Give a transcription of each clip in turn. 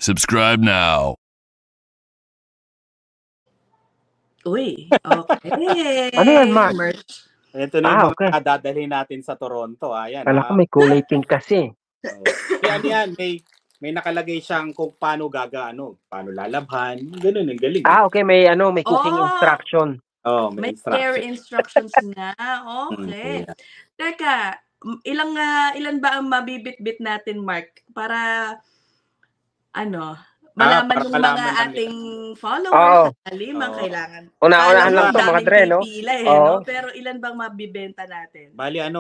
Subscribe now. Uy, okay. Ano yan, Mark? Merch. Ito na yung okay. mga dadalhin natin sa Toronto. Ayan. Kala ko may kulay pink kasi. Yan. May nakalagay siyang kung paano paano lalabhan. Ganun, ang galing. Okay, may cooking instruction. May care instructions na. Okay. Yeah. Teka, ilan ba ang mabibit-bit natin, Mark? Para malaman ng mga ating followers na limang kailangan. Una-unahan lang to mga dre, no? Pila, no? Pero ilan bang mabibenta natin? Bali 50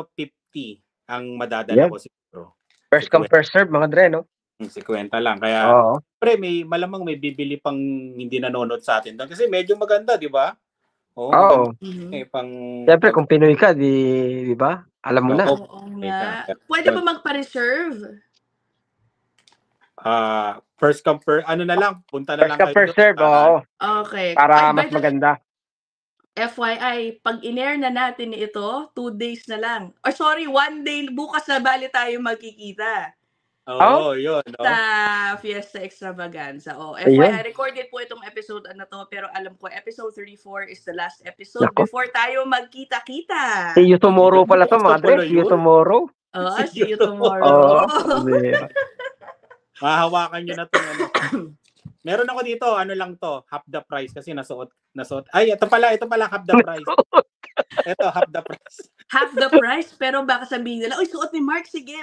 ang madadala ko siguro. First come, first serve mga dre, no? 50 lang. Kaya, pre, malamang may bibili pang hindi nanonood sa atin doon. Kasi medyo maganda, di ba? Oo. Siyempre, kung Pinoy ka, di ba? Alam mo na. Pwede ba magpa-reserve? First come, na lang. Punta na lang kayo. First serve, oo. Okay. Para mas maganda. FYI, pag in-air na natin ito, 2 days na lang. Or sorry, 1 day, bukas na bali tayo magkikita. Yun. Sa Fiesta Extravaganza. FYI, recorded po itong episode to, pero alam ko, episode 34 is the last episode before tayo magkita-kita. See you tomorrow pala to, mga dre. See you tomorrow. See you tomorrow. Mahawakan nyo na ito. Meron ako dito, lang to, half the price kasi nasuot. Ay, ito pala, half the price. Ito, half the price. Half the price, pero baka sabihin nila, suot ni Mark, sige,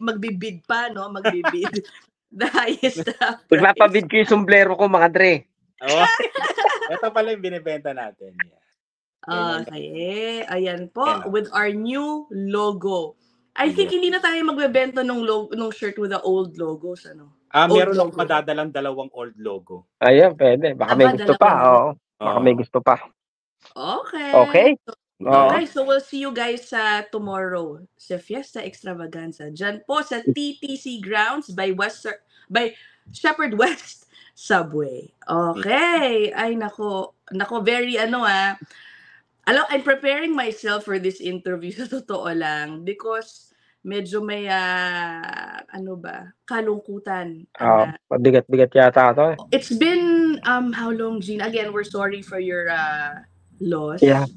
magbibid pa, no? Magbibid. The highest price. Magpapabid ko yung sombrero ko, mga dre. Ito pala yung binibenta natin. Okay. Ayan po, with our new logo. I think hindi na tayo magbebenta nung shirt with the old logos, meron akong madadalang 2 old logo. Ayun, pwede. Baka may gusto pa. Baka may gusto pa. Okay. Okay, so we'll see you guys tomorrow sa Fiesta Extravaganza. Diyan po sa TTC Grounds by Shepherd West Subway. Okay. Ay, nako, very I'm preparing myself for this interview sa totoo lang because medyo may kalungkutan. Bigat yata ito. It's been how long, Jean? Again, we're sorry for your loss. Yeah.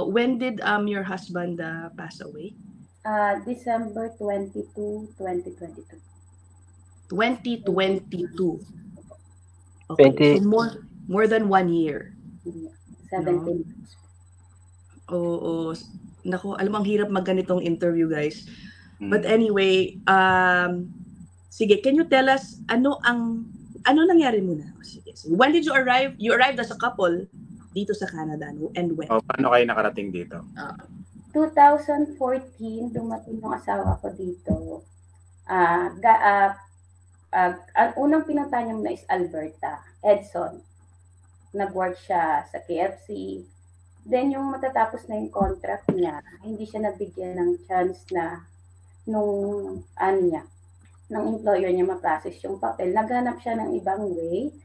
When did your husband pass away? December 22, 2022. 2022. Okay, so more than 1 year. 17 months. Nako, alam mo, ang hirap magganitong interview, guys. But anyway, sige, can you tell us ano nangyari muna? Sige. When did you arrive? You arrived as a couple dito sa Canada, and when? Paano kayo nakarating dito? 2014 dumating yung asawa ko dito. Ang unang pinunta niya muna is Alberta, Edson. Nag-work siya sa KFC. Then, yung matatapos na yung contract niya, hindi siya nabigyan ng chance na nung employer niya ma-process yung papel. Naghanap siya ng ibang way,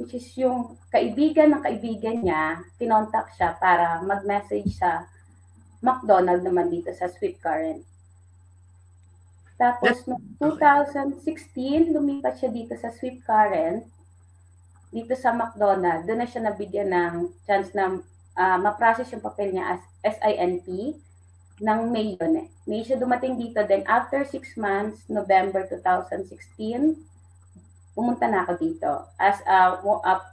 which is yung kaibigan ng kaibigan niya, kinontak siya para mag-message sa McDonald naman dito sa Swift Current. Tapos, noong 2016, lumipat siya dito sa Swift Current, dito sa McDonald. Doon na siya nabigyan ng chance na ma-process yung papel niya as SINP ng May yun. May siya dumating dito. Then after 6 months, November 2016, pumunta na ako dito as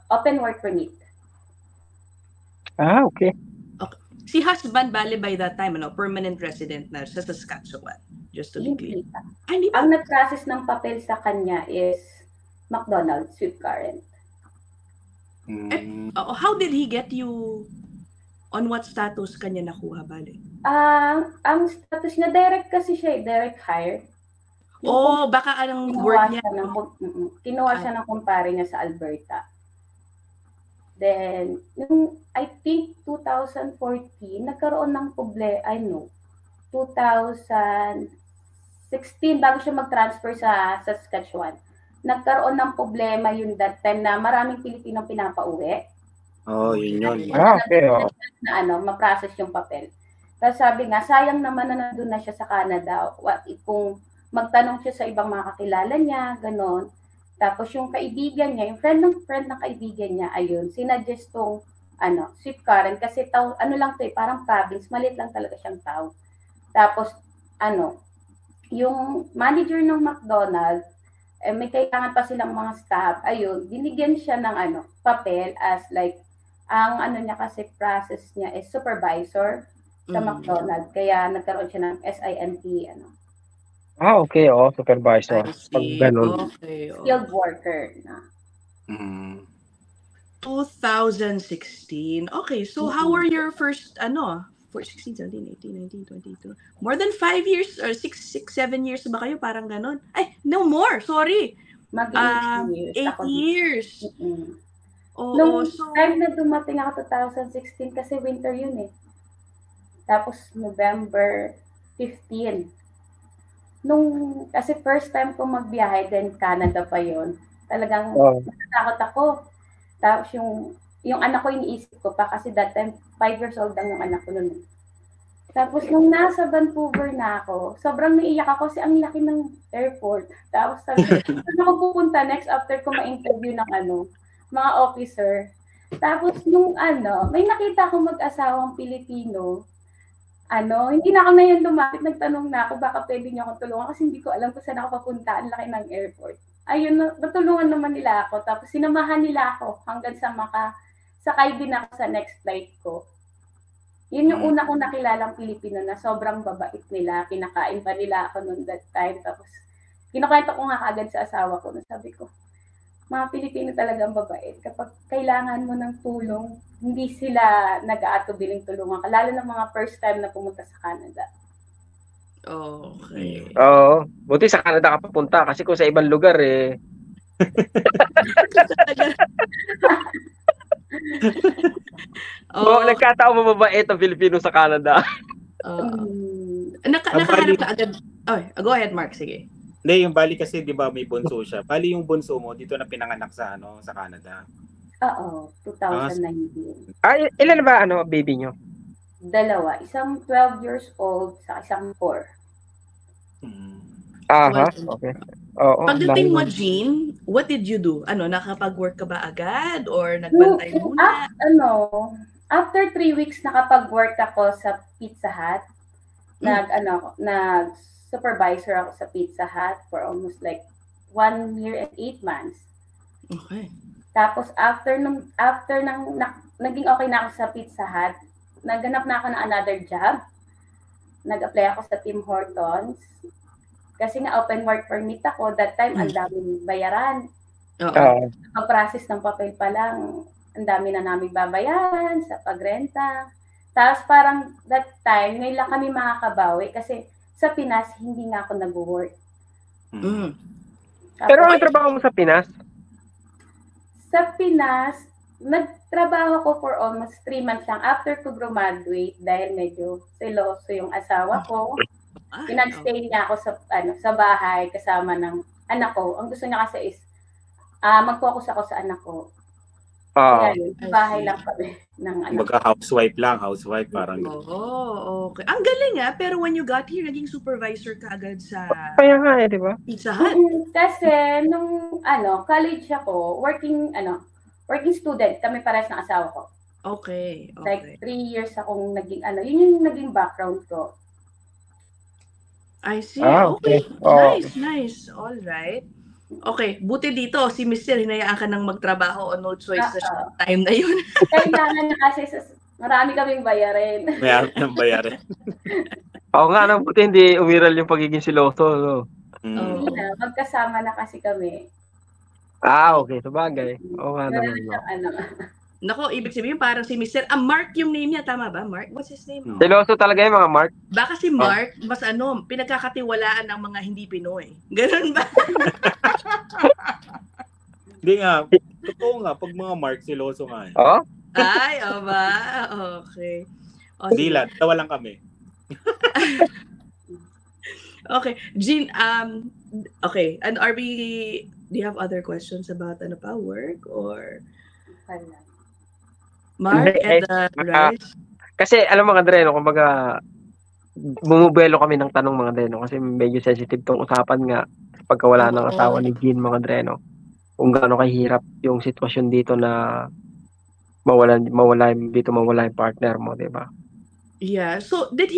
open work permit. Okay. Si husband, bali by that time, permanent resident na sa Saskatchewan. Just to be clear. Ang nag-process ng papel sa kanya is McDonald's, Swift Current. How did he get you? On what status kanya nakuha, bali? Ang status niya, direct kasi siya, direct hire. Baka anong work niya? Kinuha siya ng kumpare niya sa Alberta. Then, I think 2014, nagkaroon ng 2016, bago siya mag-transfer sa Saskatchewan, nagkaroon ng problema yun that time na maraming Pilipinong pinapauwi. Yun. Okay. Na ma-process yung papel. Tapos sabi nga, sayang naman na nandun na siya sa Canada. Kung magtanong siya sa ibang mga kakilala niya, ganon. Tapos yung kaibigan niya, yung friend ng kaibigan niya, ayun, sinuggest tong Sweet Karen kasi ano lang 'to parang province, maliit lang talaga siyang town. Tapos yung manager ng McDonald's, may kailangan pa silang mga staff, ayun, binigyan siya ng papel as like, ang niya kasi process niya is supervisor sa McDonald's, kaya nagkaroon siya ng SINT, okay, supervisor. Pag ganun. Okay. Skilled worker na. 2016. Okay, so how were your first, 16, 17, 18, 19, 22. More than 5 years or 6, 7 years ba kayo? Parang ganun. Ay, no more. Sorry. 8 years. 8 years. Nung time na dumating ako 2016 kasi winter yun eh. Tapos November 15. Kasi first time ko magbiyahe, then Canada pa yun. Talagang natatakot ako. Tapos yung anak ko iniisip ko pa kasi that time 5 years old lang yung anak ko noon. Tapos nung nasa Vancouver na ako, sobrang naiiyak ako kasi ang laki ng airport. Tapos sabi ko, saan ako pupunta next after ko ma-interview ng mga officer. Tapos nung may nakita akong mag-asawang Pilipino, hindi na ako ngayon lumapit, nagtanong na ako, baka pwede niyo akong tulungan kasi hindi ko alam kung saan ako papunta, ang laki ng airport. Ayun, natulungan naman nila ako. Tapos sinamahan nila ako hanggang sa sakay din ako sa next flight ko. Yun yung una kong nakilalang Pilipino na sobrang babait nila. Kinakain pa nila ako noon that time. Tapos kinukwento ko nga agad sa asawa ko. Sabi ko, mga Pilipino talagang babait. Kapag kailangan mo ng tulong, hindi sila nag-aatubiling tulungan ka. Lalo na mga first time na pumunta sa Canada. Okay. Oo. Buti sa Canada ka papunta kasi kung sa ibang lugar nagkataon mababait ang Pilipino sa Canada. Nakahanap ka agad. Go ahead, Mark. Sige. Hindi, yung Bali kasi, di ba, may bunso siya. Bali yung bunso mo, dito na pinanganak sa Canada. Oo, 2019. Ilan ba, baby nyo? 2. Isang 12 years old sa isang 4. Okay. Pagdating mo, Jean, what did you do? Nakapag-work ka ba agad? Or nagbantay muna? After 3 weeks, nakapag-work ako sa Pizza Hut. Nag-supervisor ako sa Pizza Hut for almost like 1 year and 8 months. Okay. Tapos after nang naging okay na ako sa Pizza Hut, naghanap na ako ng another job. Nag-apply ako sa Tim Hortons. Kasi nga open work permit ako, that time ang daming bayaran. Pag-process ng papel pa lang, ang dami na namin babayaran sa pagrenta. Tapos parang that time, ngayon lang kami makakabawi kasi sa Pinas, hindi nga ako nag-work. Pero ang trabaho mo sa Pinas? Sa Pinas, nagtrabaho ko for almost 3 months lang after ko graduate dahil medyo seloso yung asawa ko. Pinag-stay niya ako sa bahay kasama ng anak ko. Ang gusto niya kasi is mag-focus ako sa anak ko. Kaya yun, bahay lang kami ng anak. Housewife parang. Okay. Ang galing pero when you got here, naging supervisor ka agad sa Kaya nga di ba? Pizza Hut? Kasi nung college ako, working student, kami parehas ng asawa ko. Okay. Like 3 years akong naging yun yung naging background ko. I see. Okay. Nice. All right. Okay, buti dito si Mr. hinayaan ka nang magtrabaho o no choice sa time na yun. Kailangan na kasi marami kaming bayarin. Mayroon ng bayarin. Oo nga, buti hindi umiral yung pagiging siloso. Magkasama na kasi kami. Okay. Sabagay. Oo nga naman. Nako, ibig sabihin parang si Mr. Mark yung name niya, tama ba? Mark? What's his name? Siloso talaga yung mga Mark. Baka si Mark, mas pinagkakatiwalaan ng mga hindi Pinoy. Ganun ba? Hindi nga. Totoo nga, pag mga Mark, siloso nga. Ay, ba? Okay. Hindi lang, tawa lang kami. Okay. Jean, okay. And do you have other questions about work or... Mark and rice? Kasi alam mga Dreno, kumbaga bumubuelo kami ng tanong mga Dreno kasi medyo sensitive tong usapan nga pagka wala ng asawa ni Jean mga Dreno. kung gaano kahirap yung sitwasyon dito na mawala yung partner mo, di ba? Yeah. So, did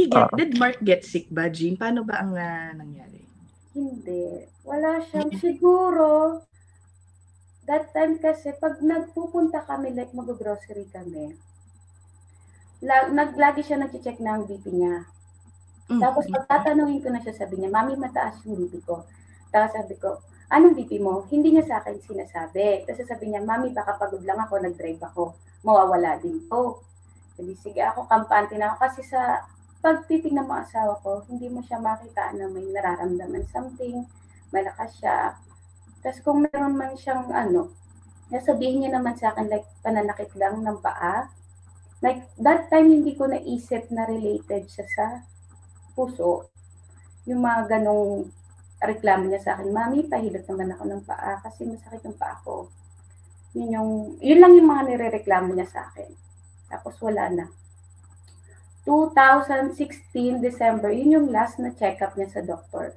Mark get sick ba, Jean? Paano ba ang nangyari? Hindi. Wala siyang siguro. That time kasi, pag nagpupunta kami, like mag-grocery kami, lagi siya nag-check na ang BP niya. Tapos pagtatanungin ko na siya, sabi niya, Mami, mataas yung BP ko. Tapos sabi ko, anong BP mo? Hindi niya sa akin sinasabi. Tapos sabi niya, Mami, baka pagod lang ako, nag-drive ako. Mawawala din to. Sabi, sige ako, kampante na ako. Kasi sa pagtitignan ng mga asawa ko, hindi mo siya makita na may nararamdaman something, malakas siya. Tapos kung meron man siyang nasabihin niya naman sa akin like pananakit lang ng paa. Like that time hindi ko naisip na related siya sa puso. Yung mga ganong reklamo niya sa akin, Mami, pahilot naman ako ng paa kasi masakit yung paa ko. Yun lang yung mga nirereklamo niya sa akin. Tapos wala na. 2016 December, yun yung last na check-up niya sa doktor.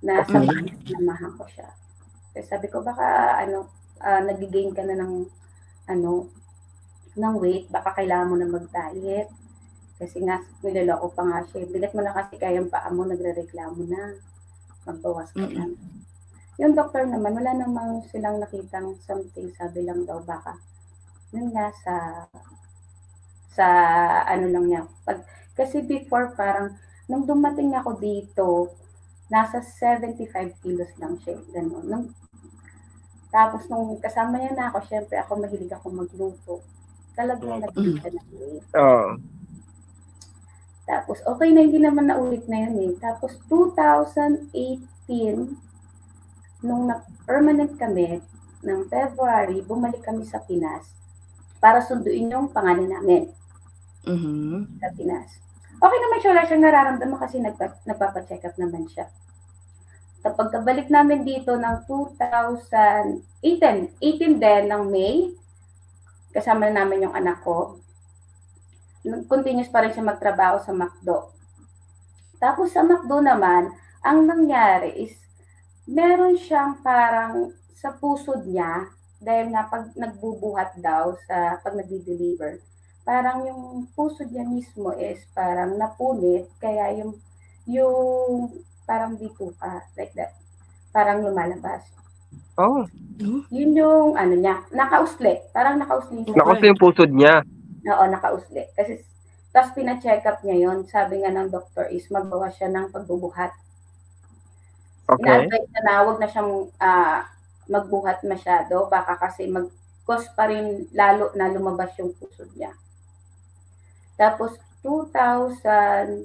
Nasa namahan ko siya. Kaya sabi ko, baka nag-gain ka na ng weight, baka kailangan mo na mag-diet. Kasi nga, niloloko pa nga siya. Bigat mo na kasi kayang paa mo, nagre-reklamo na. Magbawas ka na. Yung doktor naman, wala namang silang nakitang something, sabi lang daw baka. Yun nga sa lang niya. Kasi before parang, nung dumating ako dito, nasa 75 kilos lang siya. Ganun. Tapos nung kasama niya na ako, syempre ako mahilig ako magluto. Talagang nag-gain siya ng weight. Tapos okay na, hindi naman naulit na yun eh. Tapos 2018, nung permanent kami, ng February, bumalik kami sa Pinas para sunduin yung pangalan namin. Sa Pinas. Okay naman siya, wala siyang nararamdaman kasi nagpapacheck up naman siya. Kapag kabalik namin dito ng 2018 din ng May, kasama namin yung anak ko, continuous pa rin siya magtrabaho sa McDo. Tapos sa McDo naman, ang nangyari is, meron siyang parang sa pusod niya, dahil nga pag nagbubuhat daw pag nag-deliver, parang yung pusod niya mismo is parang napunit, kaya yung parang bituka, like that. Parang lumalabas. Yun yung niya, nakausli. Parang nakausli. Nakausli yung pusod niya. Oo, nakausli. Kasi, tapos pina-check up niya yun. Sabi nga ng doktor is magbawas siya ng pagbubuhat. Okay. Ina-advise na huwag na siyang magbuhat masyado. Baka kasi mag-cause pa rin lalo na lumabas yung pusod niya. Tapos 2022,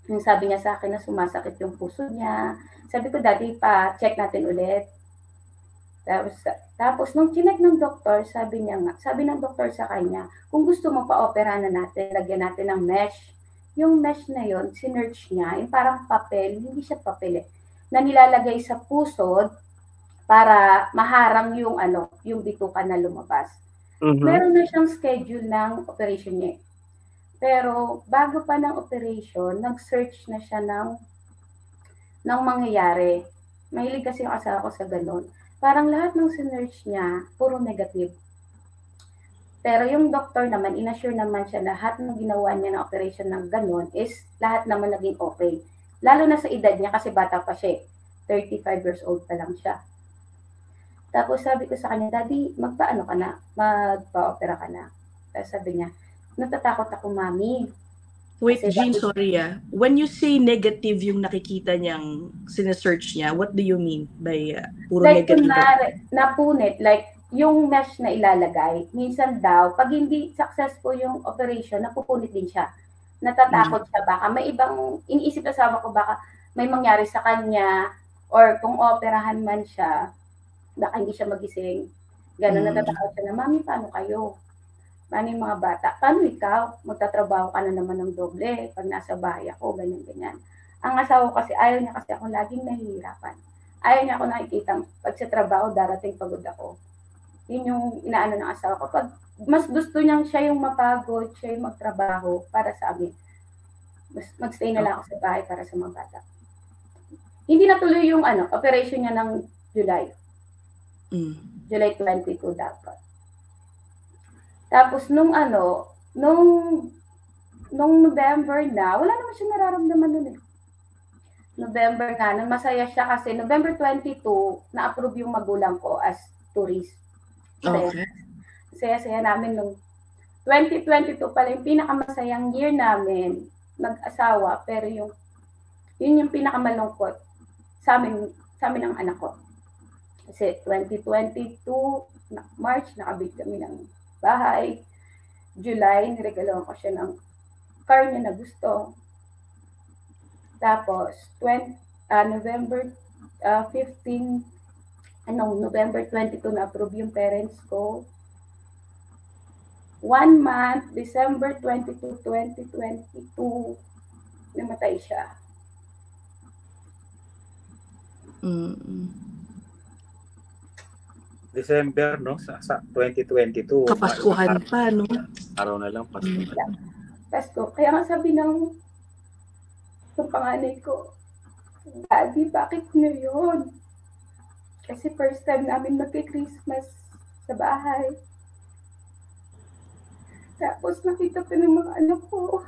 yung sabi niya sa akin na sumasakit yung puso niya. Sabi ko, Daddy, pa-check natin ulit. Tapos nung chinek ng doktor, sabi ng doktor sa kanya, kung gusto mo pa-opera na natin, lagyan natin ng mesh. Yung mesh na yon, sinerch niya, yung parang papel, hindi siya papel na nilalagay sa pusod para maharang yung bituka na lumabas. Meron na siyang schedule ng operation niya. Pero bago pa ng operation, nag-search na siya ng mangyayari. Mahilig kasi yung asawa ko sa ganun. Parang lahat ng sinearch niya, puro negative. Pero yung doctor naman, inassure naman siya lahat ng ginawa niya ng operation ng ganun is lahat naman naging okay. Lalo na sa edad niya kasi bata pa siya. 35 years old pa lang siya. Tapos sabi ko sa kanya, Daddy, magpa-opera ka na. Tapos sabi niya, natatakot ako, Mami. Wait, Jean, sorry When you say negative yung nakikita niyang sinesearch niya, what do you mean by puro like, negative? Napunit, like yung mesh na ilalagay, minsan daw, pag hindi successful yung operation, napupunit din siya. Natatakot siya, baka may ibang, iniisip na sama ko, baka may mangyari sa kanya, or kung operahan man siya, baka hindi siya magising. Gano'n, natatakot siya na, Mami, paano kayo? Paano yung mga bata? Paano ikaw? Magtatrabaho ka na naman ng doble pag nasa bahay ako, ganyan-ganyan. Ang asawa kasi, ayaw niya kasi ako laging nahihirapan. Ayaw niya ako nakikita, pag sa trabaho, darating pagod ako. Yun yung inaano ng asawa ko. Pag mas gusto niyang siya yung mapagod, siya yung magtrabaho para sa amin. Magstay na lang ako sa bahay para sa mga bata. Hindi natuloy yung operation niya ng July. Mm. July 22 dapat. Tapos nung November na, wala naman siya nararamdaman nun eh. November nga, nung masaya siya kasi November 22, na-approve yung magulang ko as tourist. Okay. Saya-saya namin nung 2022 pala yung pinakamasayang year namin mag-asawa, pero yun yung pinakamalungkot sa amin ng anak ko. Kasi 2022, March, nakabit kami ng bahay. July, niregaloan ko siya ng car niya na gusto. Tapos, November 15, November 22 na-approve yung parents ko. 1 month, December 22, 2022, namatay siya. December, no? Sa 2022. Kapaskuhan pa, no? Araw na lang, Pasko. Pasko. Kaya nga sabi ng panganay ko, Daddy, bakit ngayon? Kasi first time namin magki-Christmas sa bahay. Tapos nakita ko ng mga anak ko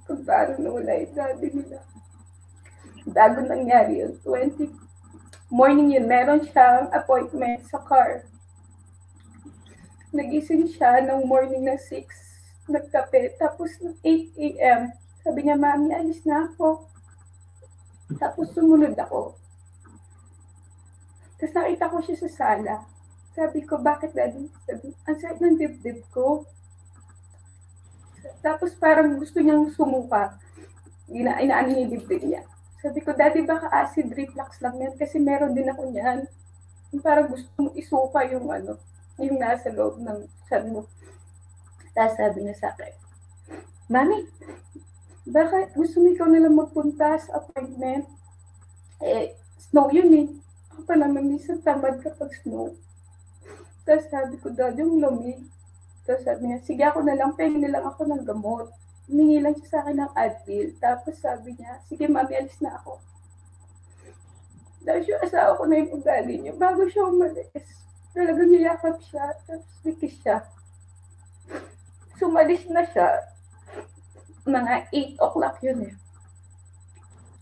kung paano nawala yung daddy nila. Bago nangyari yun, 20 morning yun, meron siyang appointment sa car. Nagising siya ng morning ng 6, nagkape, tapos ng 8 a.m. Sabi niya, Mami, alis na ako. Tapos sumunod ako. Tapos nakita ko siya sa sala. Sabi ko, bakit daddy? Sabi, ang sakit ng dibdib ko. Tapos parang gusto niyang sumuka. Inaano niya yung dibdib niya. Sabi ko, Daddy, baka acid reflux lang yan kasi meron din ako niyan. Parang gusto mong isuka yung yung nasa loob ng tiyan mo. Tapos sabi niya sa akin, Mami, baka gusto mo ikaw nalang magpunta sa appointment? Snow yun eh. Ako pa naman minsan tamad kapag snow. Tapos sabi ko, Daddy, yung lamig. Tapos sabi niya, sige ako na lang, pengi na lang ako ng gamot. Humingi lang siya sa akin ng Advil. Tapos sabi niya, sige Mami, alis na ako. Dahil yung asawa ko na yung ugali niya. Bago siya umalis, talagang niyakap siya. Tapos bikis siya. Sumalis na siya. Mga 8 o'clock yun eh.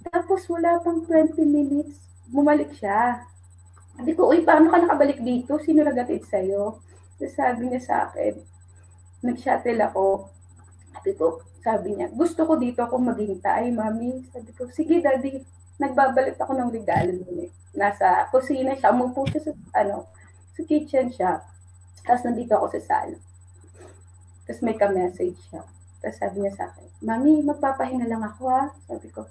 Tapos wala pang 20 minutes, bumalik siya. Sabi ko, uy, paano ka nakabalik dito? Sino nagatid sa'yo? Tapos sabi niya sa akin, nag-shuttle ako. Sabi niya, gusto ko dito ako maghintay, Mami. Sabi ko, sige Daddy, nagbabalit ako ng regalo niya. Nasa kusina siya, umupo siya sa kitchen siya. Tapos nandito ako sa sala. Tapos may ka-message siya. Tapos sabi niya sa akin, Mami, magpapahinga lang ako ha. Sabi ko,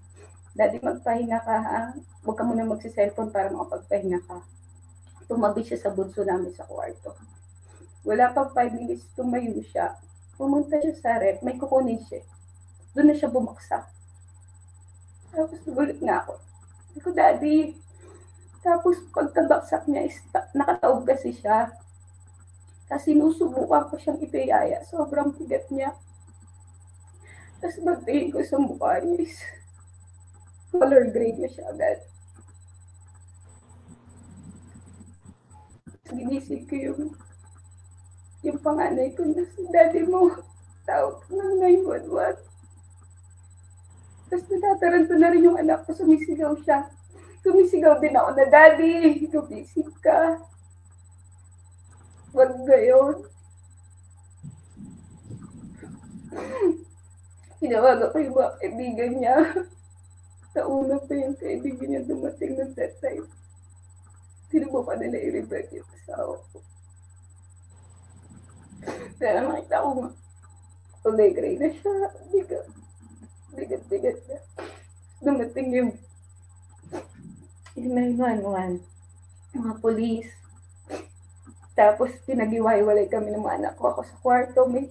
Daddy, magpahinga ka ha. Huwag ka muna magsi-cellphone para makapagpahinga ka. Tumabi siya sa bunso namin sa kwarto. Wala pang 5 minutes, tumayo siya. Pumunta siya sa rep, may kukunin siya. Doon na siya bumaksak. Tapos nagulit na ako. Sabi ko, Daddy. Tapos pagkabaksak niya, nakataob kasi siya. Kasi sinusubukan ko siyang ipiyaya. Sobrang bigat niya. Tapos magtingin ko sa mukha niya is color gray na siya agad. Ginising ko yung panganay ko na si Daddy mo, tawag ng 911. Tapos natataranto na rin yung anak ko, sumisigaw siya. Sumisigaw din ako na, Daddy, gumising ka. Wag gayon. Tinawagan ko yung mga kaibigan niya. Nauna pa yung kaibigan niya dumating ng that time. Sinubukan nila i-revert yung asawa ko. Pero nakita ko nga, kulay gray na siya. Bigat na. Dumating yung 911, mga polis. Tapos pinagiwalay kami ng mga anak ko. Ako sa kwarto, may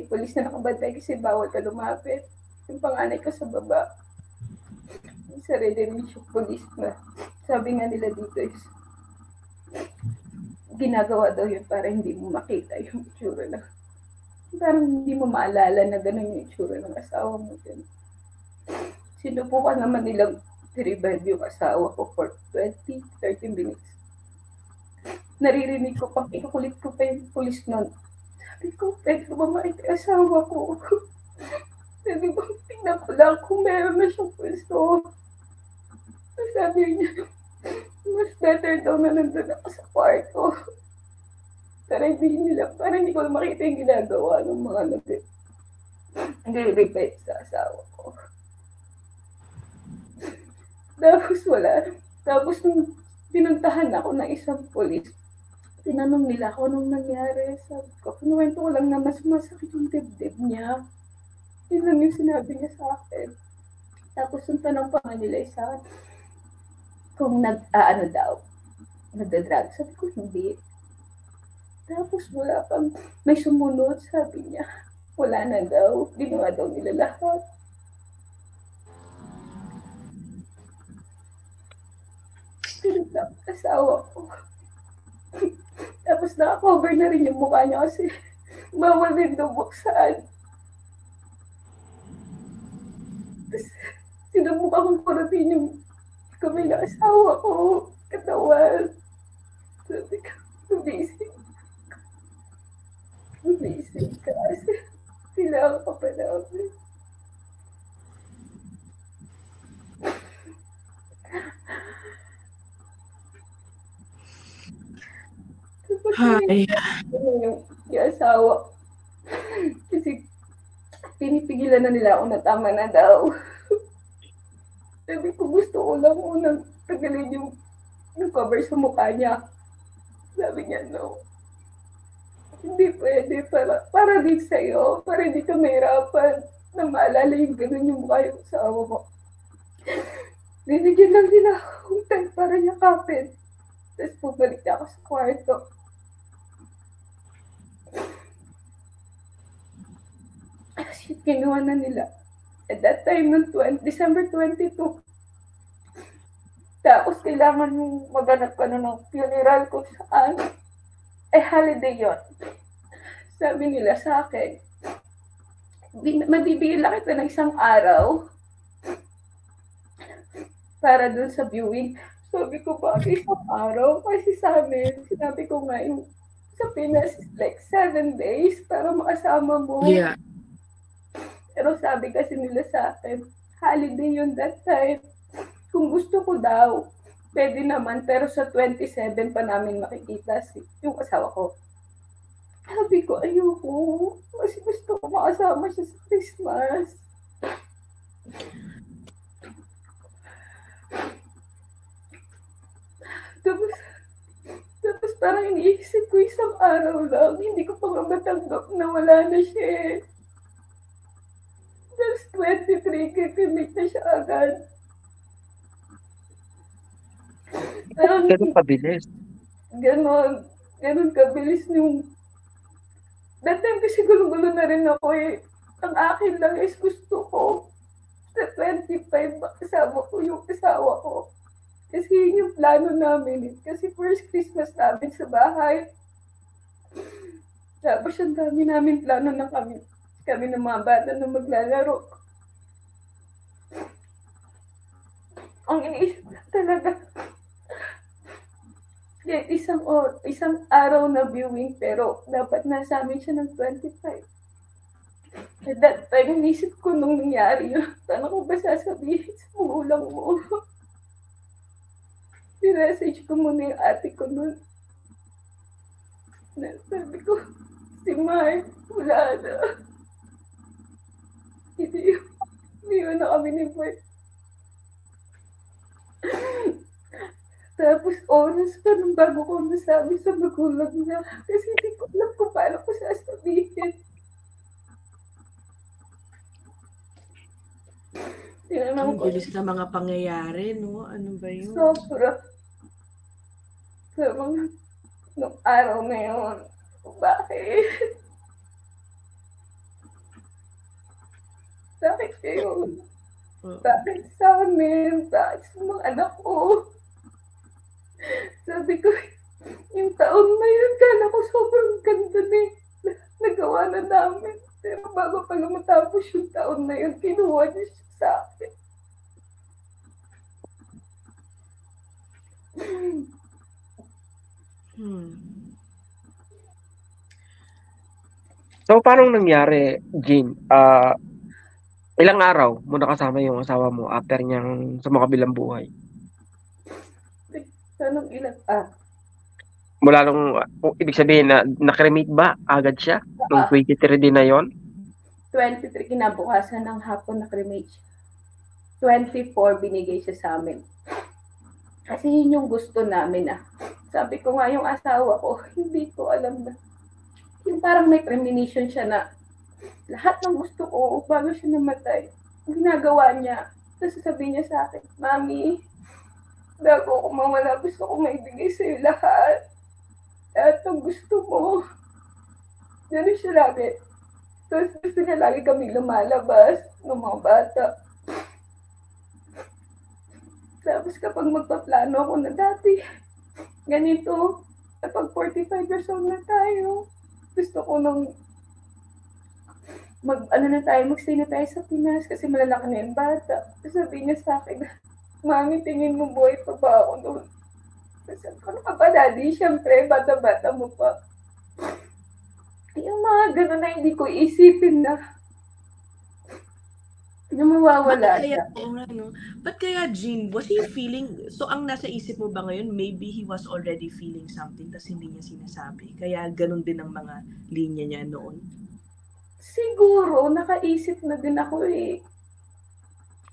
polis na nakabantay kasi bawal ka lumapit. Yung panganay ko sa baba. Sa residential police na. Sabi nga nila dito is, ginagawa daw yun para hindi mo makita yung itsura na. Parang hindi mo maalala na gano'n yung itsura ng asawa mo din. Sinubukan naman nilang i-revive yung asawa ko for 20-30 minutes. Naririnig ko pang ikukulit ko pa yung pulis nun. Sabi ko, pwede ko ba maiti asawa ko? Sabi ko, tingnan ko lang kung meron na siyang pwesto. Sabi niya, mas better daw na nandun ako sa kwarto. Para hindi ko makita yung ginagawa ng mga nag-revive sa asawa ko. Tapos wala. Tapos nung pinuntahan ako ng isang polis, tinanong nila ako anong nangyari. Sabi ko, kinuwento ko lang na mas masakit yung dibdib niya. Yun lang yung sinabi niya sa akin. Tapos yung tanong pa nga nila isa, kung nagda-drug. Sabi ko, hindi. Tapos wala pang, may sumunod, sabi niya, wala na daw. Ginawa daw nila lahat. Pinunta asawa ko. Tapos naka-cover na rin yung mukha niya kasi bawal din daw buksan. Tapos sinubukan kong kurutin yung kamay ng asawa ko. Katawan. Sabi ko, Amazing ka kasi kailangan ka pa namin. Hi. Yung asawa. Kasi pinipigilan na nila ako na tama na daw. Sabi ko gusto ko lang unang tagalin yung cover sa mukha niya. Sabi niya, no. Hindi pwede para din sa'yo, para hindi ka mahirapan na maalala yung gano'n yung mukha yung asawa mo. Binigyan lang nila akong time para yakapin. Tapos pabalik na ako sa kwarto. Kasi kinuha na nila. At that time, December 22. Tapos kailangan mong maganap ka na ng funeral kung saan. Holiday yon. Sabi nila sa akin, mabibigyan lang kita ng isang araw para dun sa viewing. Sabi ko, bakit isang araw? Kasi sa amin, sinabi ko nga, yung sa Pinas is like 7 days para makasama mo. Yeah. Pero sabi kasi nila sa akin, holiday yun that time. Kung gusto ko daw, pwede naman, pero sa 27 pa namin makikita yung asawa ko. Sabi ko, ayoko. Mas gusto ko makasama siya sa Christmas. Tapos parang iniisip ko isang araw lang, hindi ko pa matanggap na wala na siya. Tapos 23, kikinig na siya agad. Ganun kabilis. Ganun kabilis yung... That time kasi gulo-gulo na rin ako eh. Ang akin lang is gusto ko sa 25 kasama ko yung asawa ko. Kasi yun yung plano namin eh. Kasi first Christmas namin sa bahay. Tapos ang dami namin plano na kami ng mga bata na maglalaro. Ang iniisip na talaga. Isang araw na viewing pero dapat nasa amin siya ng 25. At that time, inisip ko nung nangyari yun. Paano ko ba sasabihin sa magulang mo? Pinessage ko muna yung ate ko nun. Sabi ko, si Mark, wala na. Hindi na kami ni Mark. Tapos oras pa nung bago ko nasabi sa magulang niya. Kasi hindi ko alam kung paano ko sasabihin. Ang bilis na mga pangyayari, no? Ano ba yun? Sobra. Sa mga nung araw na yun. Bakit? Bakit kayo? Bakit sa amin? Bakit sa mga anak ko? Sabi ko, yung taon na yun, kala ko sobrang ganda na nagawa na namin. Pero bago pa matapos yung taon na yun, kinuha niya siya sa akin. So, paano nangyari, Jean? Ilang araw mo nakasama yung asawa mo after niyang sumakabilang buhay? Anong ilan? Mula nung, ibig sabihin na nakremate ba agad siya? Nung 23 din na yon? 23, kinabukasan ng hapon na-cremate siya. 24, binigay siya sa amin. Kasi yun yung gusto namin Sabi ko nga yung asawa ko, hindi ko alam na. Yung parang may premonition siya na lahat ng gusto ko bago siya namatay, ginagawa niya. Tapos sasabihin niya sa akin, Mami, bago ako mawala, gusto ko maibigay sa'yo lahat. Lahat ng gusto mo. Ganun siya lagi. Tapos gusto niya lagi kami lumalabas ng mga bata. Tapos kapag magpaplano ako na dati, ganito, kapag 45 years old na tayo, gusto ko nung magstay na tayo sa Pinas kasi malalaki na yung bata. Sabihin niya sa akin, Mami, tingin mo buhay pa ba ako noon? Sabi ko, ano ka ba, Daddy? Siyempre, bata-bata mo pa. Yung mga gano'n na hindi ko isipin na mawawala siya. Ba't kaya, Jean, was he feeling, so ang nasa isip mo ba ngayon, maybe he was already feeling something tas hindi niya sinasabi? Kaya ganun din ang mga linya niya noon? Siguro, nakaisip na din ako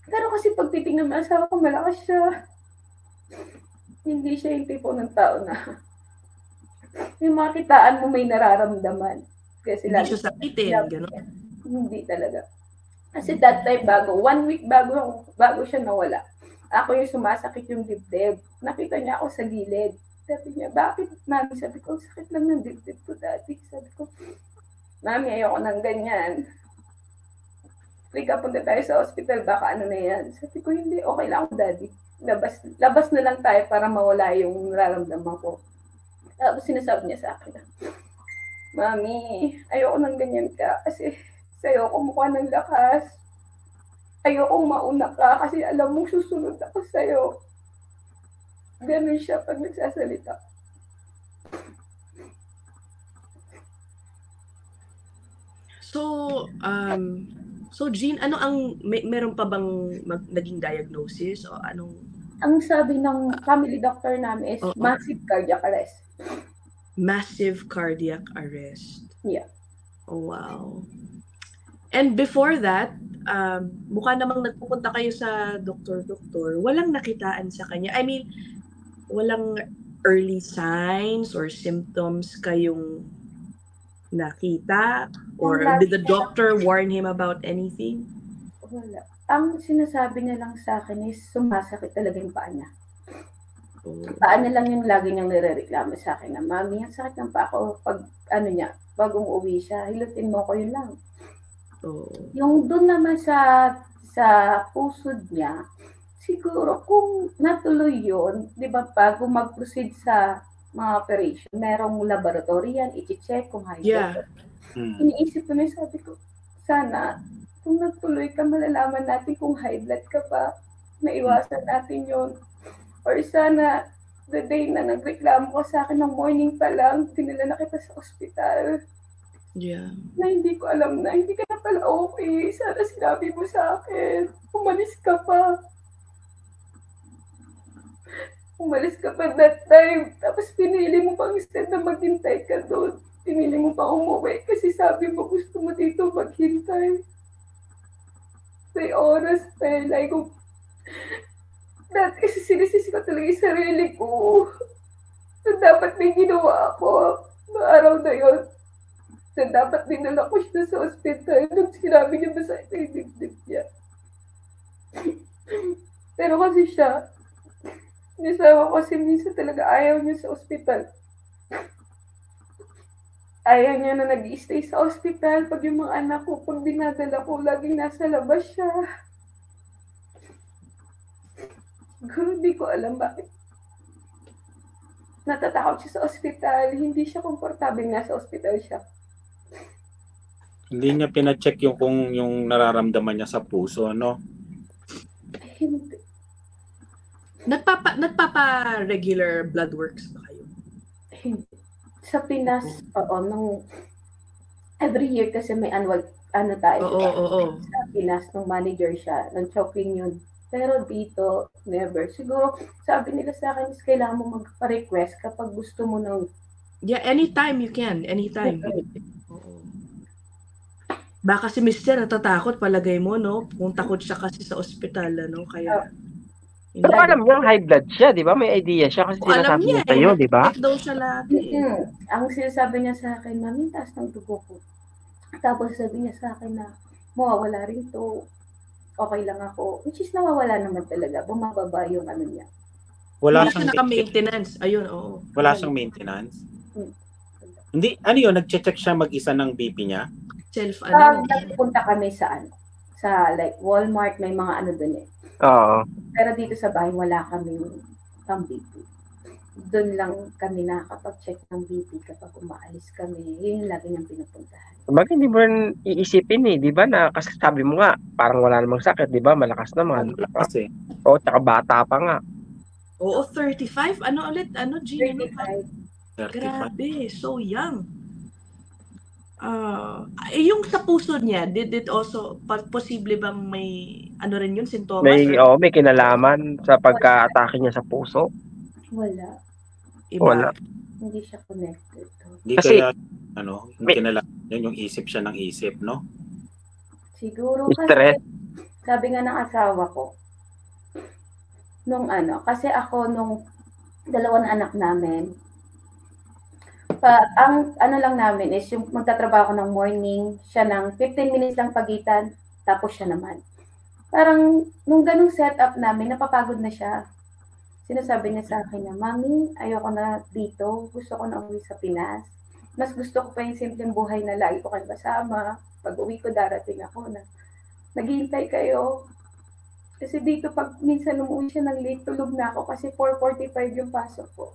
Pero kasi pag titignan mo, asawa ko, malakas siya. Hindi siya yung tipo ng tao na yung mga kitaan mo may nararamdaman. Kasi hindi siya sakitin, gano'n? Hindi talaga. Kasi that time one week bago siya nawala, ako yung sumasakit yung dibdib. Nakita niya ako sa gilid. Sabi niya, bakit, Mami? Sabi ko, sakit lang ng dibdib ko dati. Sabi ko, Mami, ayoko ng ganyan. Punta tayo sa hospital, baka ano na yan. Sabi ko, hindi, okay lang ako, Daddy. Labas na lang tayo para mawala yung nararamdaman ko. Tapos sinasabi niya sa akin, Mami, ayoko ng ganyan ka kasi sa'yo ako mukha ng lakas. Ayokong mauna ka kasi alam mong susunod ako sa'yo. Ganun siya pag nagsasalita. So Jean, ano ang meron pa bang naging diagnosis o anong? Ang sabi ng family doctor namin is massive cardiac arrest. Massive cardiac arrest. Yeah. Oh, wow. And before that, mukha namang nagpupunta kayo sa doktor. Walang nakitaan sa kanya. I mean, walang early signs or symptoms kayong nakita? Or did the doctor warn him about anything? Wala. Ang sinasabi niya lang sa akin is sumasakit talaga yung paa niya. Paa niya lang yung lagi niyang nirereklamo sa akin na, Mami, ang sakit ng paa ko pag bagong uwi siya, hilutin mo ko, yun lang. Yung doon naman sa pusod niya, siguro kung natuloy yun, di ba bago mag-proceed sa mga operation, merong laboratory yan, i-check kung high blood. Iniisip ko na, sabi ko, sana kung nagtuloy ka, malalaman natin kung high blood ka pa, maiwasan natin yun. Or sana, the day na nagreklamo ko sa akin ng morning pa lang, dinala na kita sa ospital. Yeah. Na hindi ko alam na, hindi ka na pala okay. Sana sinabi mo sa akin, umalis ka pa. Umalis ka pa that time. Tapos pinili mo pang instead na maghintay ka doon. Pinili mo pa umuwi kasi sabi mo gusto mo dito maghintay. May oras pa. Like, dati kasi sinisisi ko talaga yung sarili ko. So, dapat may ginawa ako na araw na yun. So, dapat dinala ko siya sa ospital. Nung sinabi niya ba sa ito yung dibdib niya. Pero kasi siya, nisawa ko kasi minsan talaga ayaw niya sa ospital. Ayaw niya na nag-i-stay sa ospital pag yung mga anak ko, pag dinadala ko, laging nasa labas siya. Siguro hindi ko alam bakit. Natatakot siya sa ospital, hindi siya komportable na sa ospital siya. Hindi niya pina-check yung nararamdaman niya sa puso, no? Hindi. Nagpapa-regular blood works ba kayo? Sa Pinas, nung every year kasi may annual, tayo. Oo. Sa Pinas, nung manager siya, nung choking yun. Pero dito, never. Siguro, sabi nila sa akin, is kailangan mo magpa-request kapag gusto mo ng... Yeah, anytime you can. Anytime. Oo. Baka si Mr. natatakot, palagay mo, no? Kung takot siya kasi sa ospital, ano? Kaya... Pero alam niya, high blood siya, di ba? May idea siya kasi sinasabi niya sa'yo, di ba? Check daw siya lagi. Ang sinasabi niya sa akin, Mami, taas ng dugo ko. Tapos sabi niya sa akin na, mawawala rin to. Okay lang ako. Which is nawawala naman talaga. Bumababa yung ano niya. Wala siyang naka-maintenance. Ayun, oo. Wala siyang maintenance? Hindi, ano yun? Nag-check siya mag-isa ng BP niya? Nagpunta kami sa like Walmart, may mga ano dun eh. Oo. Pero dito sa bahay, wala kami pang BP. Doon lang kami nakakapag-check ng BP kapag umaalis kami. Yun yung lagi niyang pinupuntahan. Bakit hindi mo rin iisipin di ba? Na kasi sabi mo nga, parang wala namang sakit, di ba? Malakas naman. Malakas eh. Oo, tsaka bata pa nga. Oo, 35. Ano ulit? Ano, Gina? 35. Grabe, so young. Yung sa puso niya, did it also, posible bang may, ano rin yun, sintomas? May kinalaman sa pagka-atake niya sa puso? Wala. Iba. Wala. Hindi siya connected. Hindi kaya, yung kinalaman yun, yung isip siya ng isip, no? Siguro Stress. kasi, sabi nga ng asawa ko, kasi ako nung dalawang anak namin, ang ano lang namin is yung magtatrabaho ng morning, siya ng 15 minutes lang pagitan, tapos siya naman. Parang nung ganung setup namin, napapagod na siya. Sinasabi niya sa akin na, Mami, ayoko na dito, gusto ko na uwi sa Pinas. Mas gusto ko pa yung simpleng buhay na lagi ko kayo kasama. Pag uwi ko, darating ako na naghihintay kayo. Kasi dito, pag minsan umuwi siya ng late, tulog na ako kasi 4:45 yung pasok ko.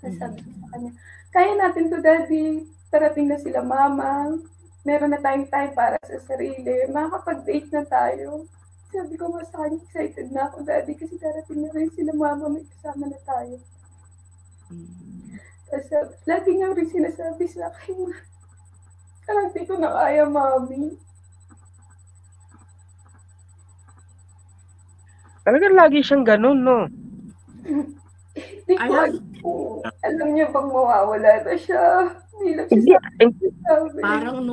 Sabi ko sa kanya, kaya natin to, Daddy. Parating na sila, Mama. Meron na tayong time para sa sarili. Makakapag-date na tayo. Sabi ko nga sa kanya, excited na ako, Daddy, kasi darating na rin sila, Mama. May kasama na tayo. Kasi lagi niya rin sinasabi sa akin, parang di ko na kaya, Mami. Talagang lagi siyang ganun, no? Hindi ko alam niyo bang mawawala na siya. Hindi. Parang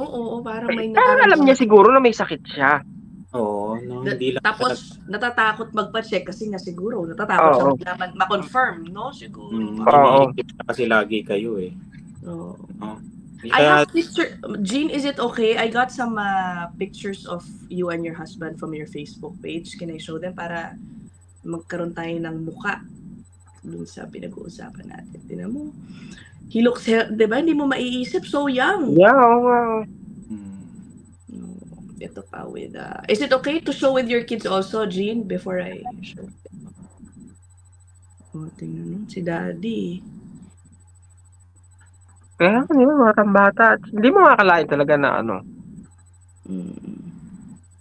parang may parang alam niya siguro na may sakit siya. Oo, no, hindi lang. Tapos natatakot magpa-check kasi nga siguro natatakot siya ma-confirm, no? Siguro. Iniisip na kasi lagi kayo eh. Oo. Kaya, I have picture, Jean, is it okay? I got some pictures of you and your husband from your Facebook page. Can I show them para magkaroon tayo ng muka dun sa pinag-uusapan natin? Tingnan mo. He looks, di ba? Hindi mo maiisip, so young. Yeah, wow. Ito pa with, is it okay to show with your kids also, Jean, before I show them? Tingnan mo, si Daddy. Kaya hindi mo bata. Hindi mo makakalain talaga na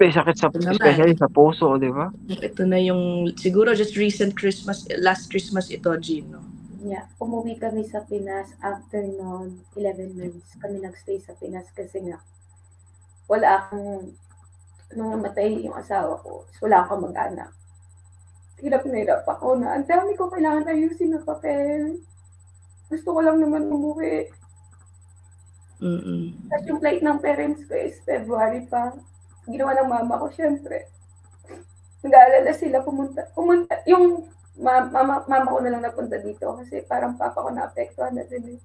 may sakit especially sa puso, di ba? Ito na yung, siguro just recent Christmas, last Christmas ito, Jean, no? Yeah, umuwi kami sa Pinas after noon, 11 months kami nagstay sa Pinas kasi nga, wala akong, nung namatay yung asawa ko, wala akong mag-anak. Hirap na hirap ako na, ang dami ko kailangan ayusin ng papel. Gusto ko lang naman umuwi. At yung flight ng parents ko is February pa. Ginawa ng mama ko, syempre. Nag-aalala sila pumunta. Yung mama ko na lang napunta dito kasi parang papa ko na-apektuhan na din eh.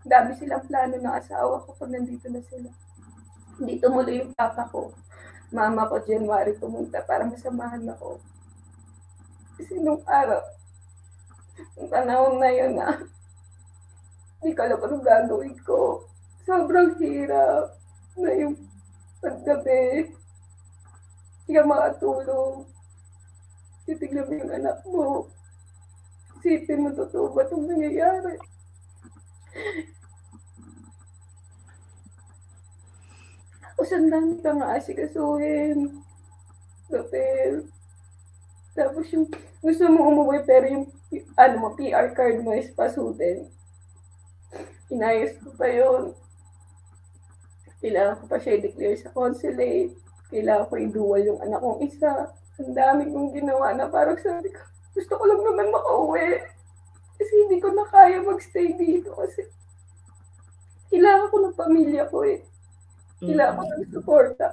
Dami silang plano ng asawa ko pag nandito na sila. Hindi tumuloy yung papa ko. Mama ko January pumunta para masamahan ako. Kasi nung araw, yung panahon na yun hindi ko alam anong gagawin ko. Sobrang hirap na yung paggabi. Hindi ka makatulog. Titignan mo yung anak mo. Isipin mo totoo ba itong nangyayari? Tapos ang dami ka nga asikasuhin. Gapil. Tapos yung gusto mo umuwi pero yung PR card mo is pa-student. Inayos ko pa yun. Kailangan ko pa siya i-declare sa consulate. Kailangan ko i-dual yung anak kong isa. Ang dami kong ginawa na parang sabi ko, gusto ko lang naman makauwi. Kasi hindi ko na kaya magstay dito kasi kailangan ko ng pamilya ko eh. Kailangan ko ng suporta.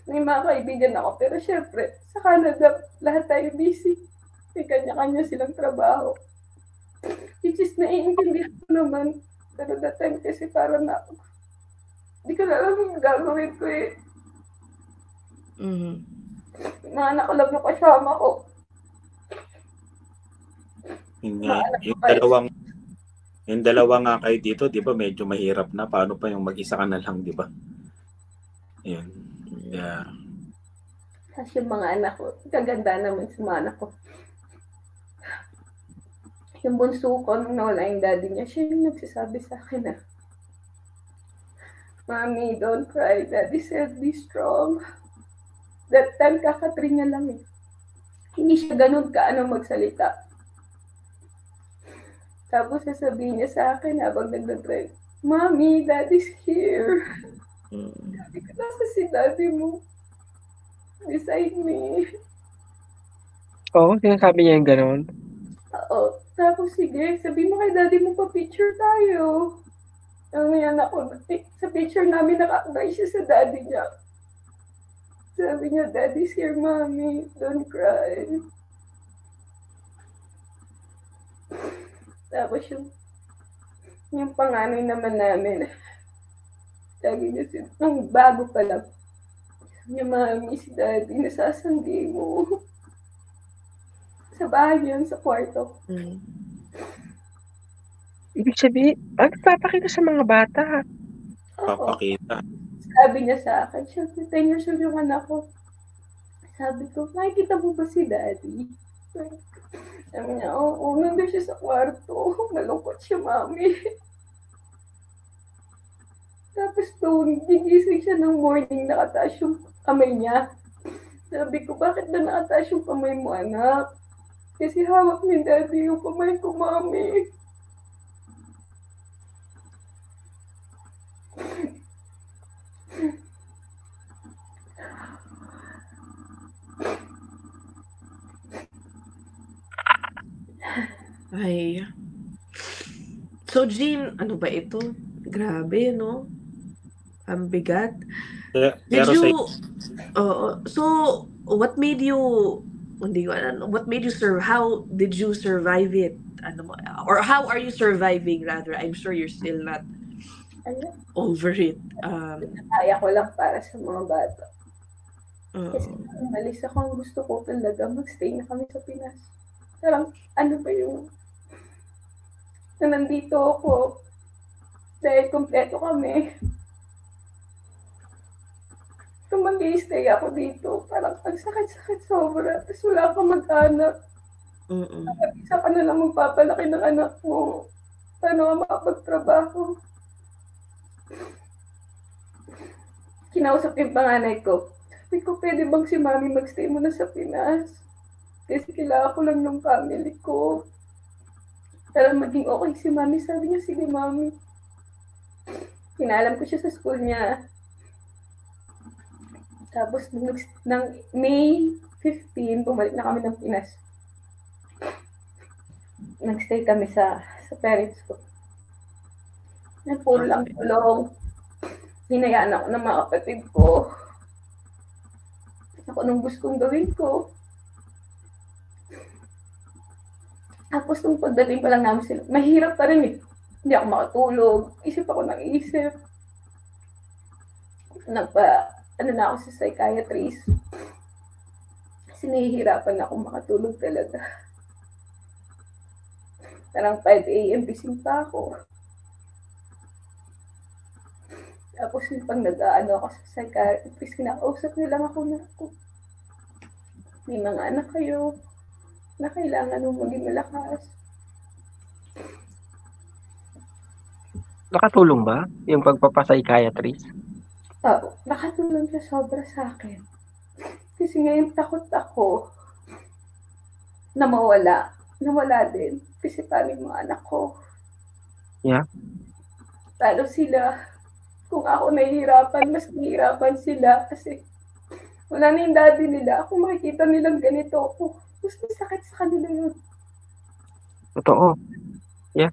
May mga kaibigan ako, pero syempre, sa Canada, lahat tayo busy. May kanya-kanya silang trabaho. Which is naiintindihan ko naman. Pero that time kasi parang hindi ko na alam yung gagawin ko eh. Naanak ko lang yung kasama ko. Yung dalawa nga kayo dito, di ba, medyo mahirap na. Paano pa yung mag-isa ka na lang, di ba? Ayun. Yeah. Kasi yung mga anak ko, kaganda naman sa mga anak ko. Yung bunso ko, nung nawala yung daddy niya, siya yung nagsasabi sa akin na, Mommy, don't cry. Daddy said, be strong. That time, kaka-3 niya lang eh. Hindi siya ganun magsalita. Tapos sasabihin niya sa akin habang nag-drive, Mommy, Daddy's here. Sabi ko, nasa si Daddy mo. Beside me. Oo, sinasabi niya yung gano'n. Oo. Tapos sige, sabi mo kay Daddy mo pa-picture tayo. Ang yan ako, sa picture namin nakakagay siya sa Daddy niya. Sabi niya, Daddy's here, Mommy. Don't cry. Tapos yung panganay naman namin, sabi niya, ang bago pa lang, yung Mami, si Daddy, nasasandi mo. Sa bahay yun, sa kwarto. Ibig sabihin, papakita sa mga bata. Papakita. Sabi niya sa akin, syempre 10 years old yung anak ko. Sabi ko, nakikita mo ba si Daddy? Sabi niya, oo, nandun siya sa kwarto. Malungkot siya, Mami. Tapos doon, gigising siya ng morning, nakataas yung kamay niya. Sabi ko, bakit na nakataas yung kamay mo, anak? Kasi hawak ni Daddy yung kamay ko, Mami. Ay. So, Jean, ano ba ito? Grabe, no? Ang bigat. Pero so, what made you, how did you survive it? Or how are you surviving, rather? I'm sure you're still not over it. Kaya ko lang para sa mga bata. Kasi umalis ako, ang gusto ko talaga, magstay na kami sa Pinas. Parang, ano ba yung na nandito ako dahil kompleto kami. Kung mag-i-stay ako dito, parang ang sakit-sakit sobra. Tapos wala kang mag-anak. Isa ka na lang magpapalaki ng anak mo. Paano ka makapagtrabaho? Kinausap yung panganay ko. Sabi ko, pwede bang si Mami magstay muna sa Pinas? Kasi kailangan ko lang ng family ko. Para maging okay si Mami. Sabi niya, sige Mami. Kinalam ko siya sa school niya. Tapos, ng May 15, bumalik na kami ng Pinas. Nagstay kami sa parents ko. Puro lang tulong. Hinayaan ako ng mga kapatid ko. Ako nung gustong gawin ko. Tapos nung pagdating pa lang namin sila, mahirap pa rin eh. Hindi ako makatulog. Isip ako ng isip. Na ako sa psychiatrist. Kasi nahihirapan ako makatulog talaga. Parang 5 a.m. gising pa ako. Tapos yung pag nag-aano ako sa psychiatrist, kinakausap niyo lang ako na may mga anak kayo na kailangan mong maging malakas. Nakatulong ba yung pagpapapsychiatrist? Oo, nakatulong siya sobra sa akin. Kasi ngayon takot ako. na nawala din. Kasi paano yung mga anak ko? Yeah. Paano sila? Kung ako nahihirapan, mas nahihirapan sila kasi wala na yung daddy nila. Ako makikita nilang ganito ako. Mas may sakit sa kanila yun. Totoo. Yeah.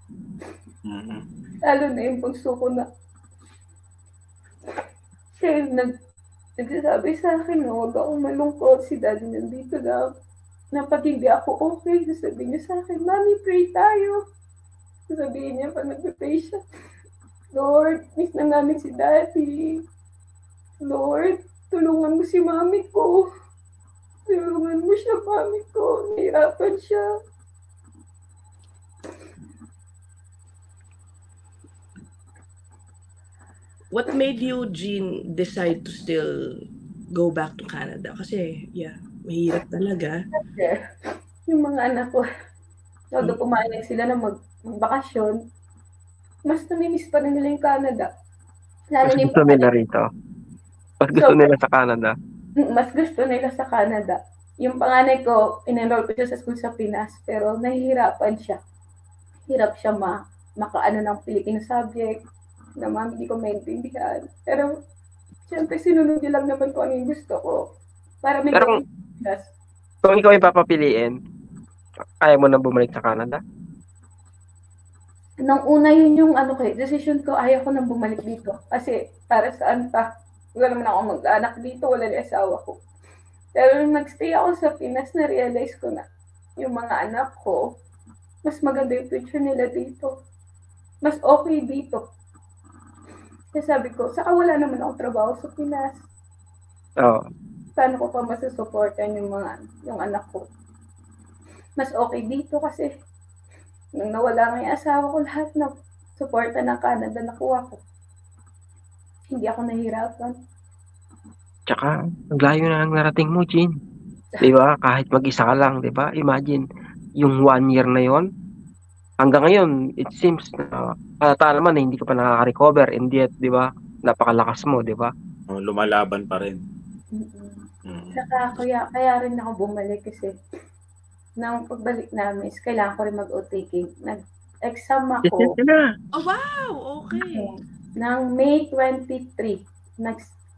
Lalo na yung bunso ko na kaya nagsasabi sa akin, huwag akong malungkot, si daddy nandito lang. Na pag hindi ako okay, sasabihin niya sa akin, Mami, pray tayo. Sasabihin niya pag nag-pray siya, Lord, miss na namin si daddy. Lord, tulungan mo si mami ko. Tulungan mo siya, mami ko. Nahirapan siya. What made you, Jean, decide to still go back to Canada? Kasi, yeah, mahirap talaga. Yung mga anak ko, although pumayag sila na magbakasyon, mas namimiss pa rin nila yung Canada. Mas gusto nila rito. Mas gusto nila sa Canada. Mas gusto nila sa Canada. Yung panganay ko, in-enroll ko siya sa school sa Pinas, pero nahihirapan siya. Hirap siya makaano ng Filipino subject, na mami, di ko maintindihan. Pero, siyempre, sinunod niya lang naman kung ano yung gusto ko. Para may kung ikaw yung papapiliin, kaya mo na bumalik sa Canada? Nung una yun yung decision ko, ayaw ko nang bumalik dito. Kasi, para saan pa? Wala naman ako mag-anak dito, wala na asawa ko. Pero nung nag-stay ako sa Pinas, na-realize ko na yung mga anak ko, mas maganda yung future nila dito. Mas okay dito. Kaya sabi ko, saka wala naman akong trabaho sa Pinas. Oo. Paano ko pa masusuportan yung anak ko? Mas okay dito kasi nung nawala nga yung asawa ko, lahat ng suporta ng Canada nakuha ko. Hindi ako nahirapan. Tsaka, naglayo na ang narating mo, Jean. Diba? Kahit mag-isa ka lang, diba? Imagine, yung 1 year na yon hanggang ngayon, it seems na naman hindi ka pa nakaka-recover, and yet, diba? Napakalakas mo, diba? Lumalaban pa rin. Saka, kaya rin ako bumalik kasi nang pagbalik namin, kailangan ko rin mag-OTK. Nag-exam ako. Oh, wow! Okay. Nang May 23,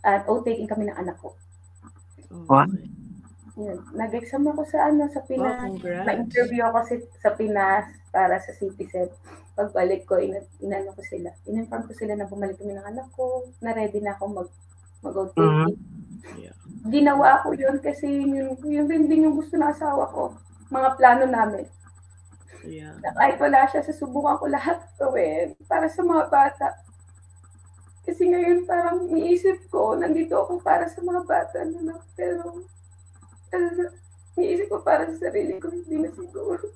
OTK kami ng anak ko. What? Yun. Nag-exam ako sa Pinas. Wow, congrats. Na-interview ako sa Pinas para sa Citizen. Pagbalik ko, inano ko sila. In-inform ko sila na bumalik kami ng anak ko, na ready na ako mag-OTK. Yeah. Ginawa ko yun kasi yun rin din yung gusto ng asawa ko. Mga plano namin. Yeah. Na kahit wala siya, susubukan ko lahat gawin para sa mga bata. Kasi ngayon parang iniisip ko, nandito ako para sa mga bata na pero iniisip ko para sa sarili ko, hindi na siguro.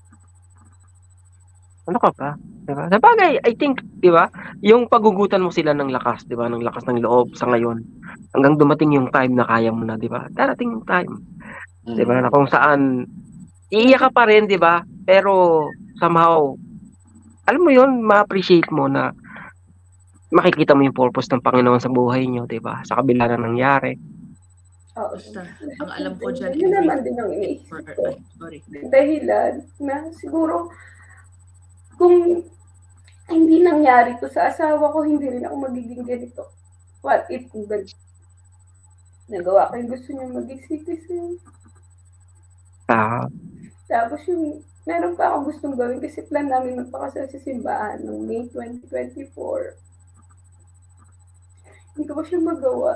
Ano ka pa? Diba? Sa bagay, I think, diba, yung pagugutan mo sila ng lakas, diba, ng lakas ng loob sa ngayon, hanggang dumating yung time na kaya mo na, diba? Darating yung time. Diba, na kung saan, iiyak ka pa rin, diba? Pero, somehow, alam mo yun, ma-appreciate mo na makikita mo yung purpose ng Panginoon sa buhay nyo, diba? Sa kabila na nangyari. Oo. Basta, ang alam ko dyan, yun naman din ang iniisip ko. Sorry. Dahilan na siguro, kung hindi nangyari to sa asawa ko, hindi rin ako magiging ganito. What if kung nagawa ko yung gusto niya maging citizen? Tapos yung, meron pa akong gustong gawin kasi plan namin magpakasal sa simbahan noong May 2024. Hindi ko pa siya magawa.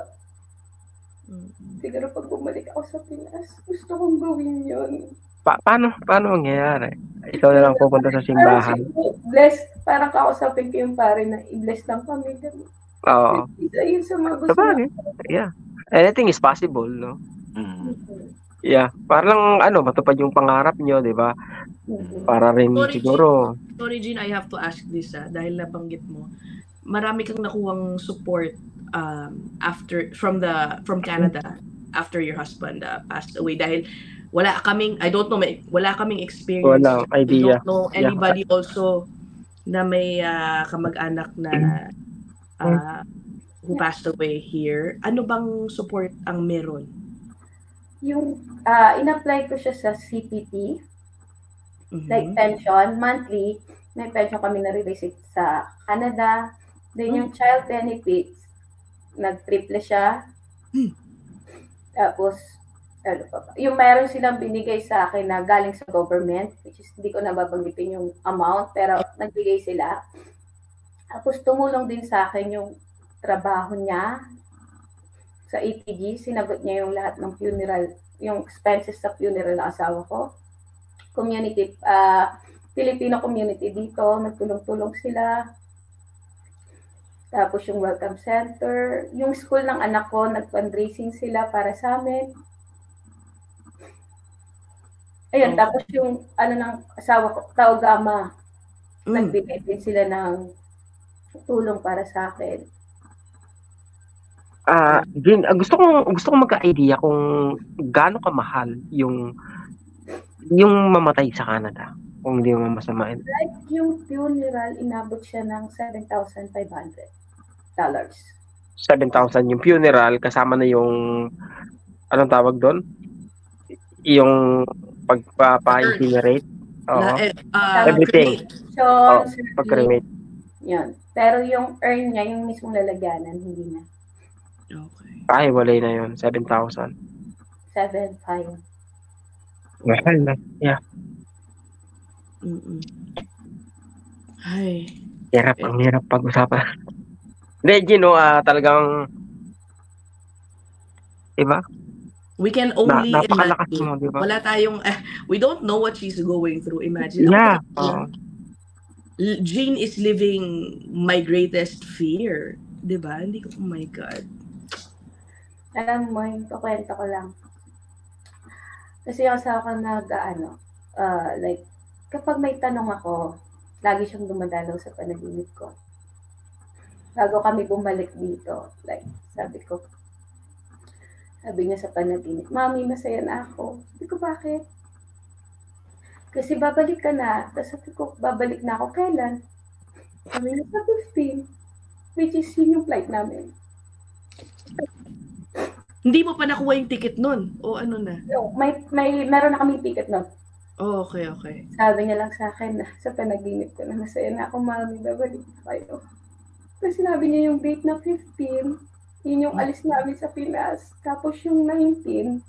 Siguro pag bumalik ako sa Pinas, gusto kong gawin yun. Paano mangyayari? Ikaw na lang pupunta sa simbahan. Bless, parang kakausapin ko yung pare na i-bless lang kami. Oo. Yun sa mga gusto na. Yeah. Anything is possible, no? Yeah. Parang matupad yung pangarap nyo, di ba? Para rin siguro. Sorry, Jean, I have to ask this dahil nabanggit mo. Marami kang nakuwang support from Canada after your husband passed away dahil wala kaming experience. Wala idea. I don't know anybody also na may kamag-anak na who passed away here. Ano bang support ang meron? Yung in-apply ko siya sa CPT Like pension, monthly, may pension kami nare-receive sa Canada. Then yung child benefits, nag-triple siya. Tapos, ano pa ba? Yung mayroon silang binigay sa akin na galing sa government, which is hindi ko nababanggitin yung amount, pero nagbigay sila. Tapos tumulong din sa akin yung trabaho niya sa ATG. Sinagot niya yung lahat ng funeral, yung expenses sa funeral ng asawa ko. Community, Filipino community dito, nagtulong-tulong sila. Tapos yung welcome center, yung school ng anak ko, nag-fundraising sila para sa amin. Ayun, tapos yung ano ng asawa ko, Taogama, nagbigay din sila ng tulong para sa akin. Jin, gusto ko magka-idea kung gaano kamahal yung mamatay sa Canada, kung hindi mo masamain. Like yung funeral, inabot siya ng $7,500. 7,000 yung funeral, kasama na yung, anong tawag doon? Yung pagpapa-incinerate. Everything. So, pag-cremate. Yan. Pero yung earn niya, yung mismong lalagyanan, hindi na. Okay. Ay, walay na yun. 7,000. 7,500. Mahal na. Yeah. Ay. Ang hirap pag-usapan. Hindi, Gino, talagang, diba? We can only napakalakas imagine. mo, diba? Wala tayong, we don't know what she's going through. Imagine. Yeah. Jean is living my greatest fear. Diba? Hindi ko, oh my God. Alam mo, yung kukwento ko lang. Kasi yung asawa ko like, kapag may tanong ako, lagi siyang dumadalaw sa panaginip ko. Bago kami bumalik dito, like, sabi niya sa panaginip, Mami, masaya na ako. Sabi ko, bakit? Kasi babalik ka na. Tapos sabi ko, babalik na ako. Kailan? Sabi niya, sa 15. Which is yun yung flight namin. Hindi mo pa nakuha yung ticket nun? O ano na? So, meron na kaming ticket nun. Oh, okay. Sabi niya lang sa akin na sa panaginip ko na masaya na ako, Mami, babalik na kayo. Kasi sinabi niya yung date na 15, yun yung alis namin sa Pinas. Tapos yung 19,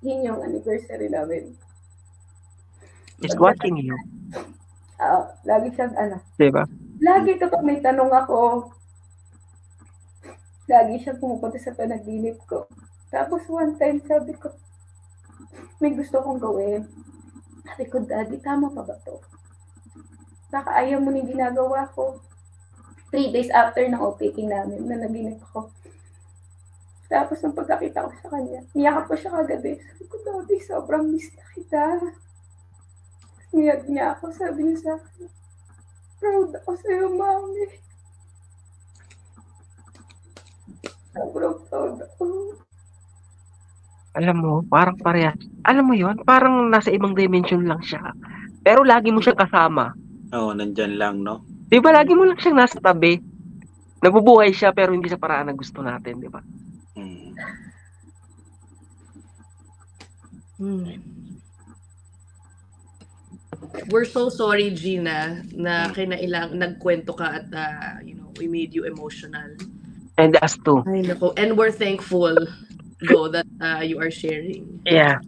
yun yung anniversary namin. Is watching you. Lagi siyang Diba? Lagi kapag may tanong ako, lagi siyang pumupunta sa panaginip ko. Tapos one time sabi ko, may gusto kong gawin. Sabi ko, Daddy, tama pa ba to? Baka ayaw mo nang ginagawa ko. 3 days after ng OPT namin, nanaginip ako. Tapos nung pagkakita ko sa kanya, niyakap ko siya kagabi. Sabi ko, Daddy, sobrang miss na kita. Niyag niya ako, sabi niya sa akin, proud ako sa'yo, Mami. Sobrang proud ako. Alam mo, parang parehas. Alam mo yon, parang nasa ibang dimension lang siya. Pero lagi mo siyang kasama. Oo, nandyan lang, no? Di ba, lagi mo lang siyang nasa tabi. Nabubuhay siya pero hindi sa paraan na gusto natin, di ba? We're so sorry, Gina, na nagkwento ka at we made you emotional. And us too. Ay, nako. And we're thankful though that you are sharing. Yeah.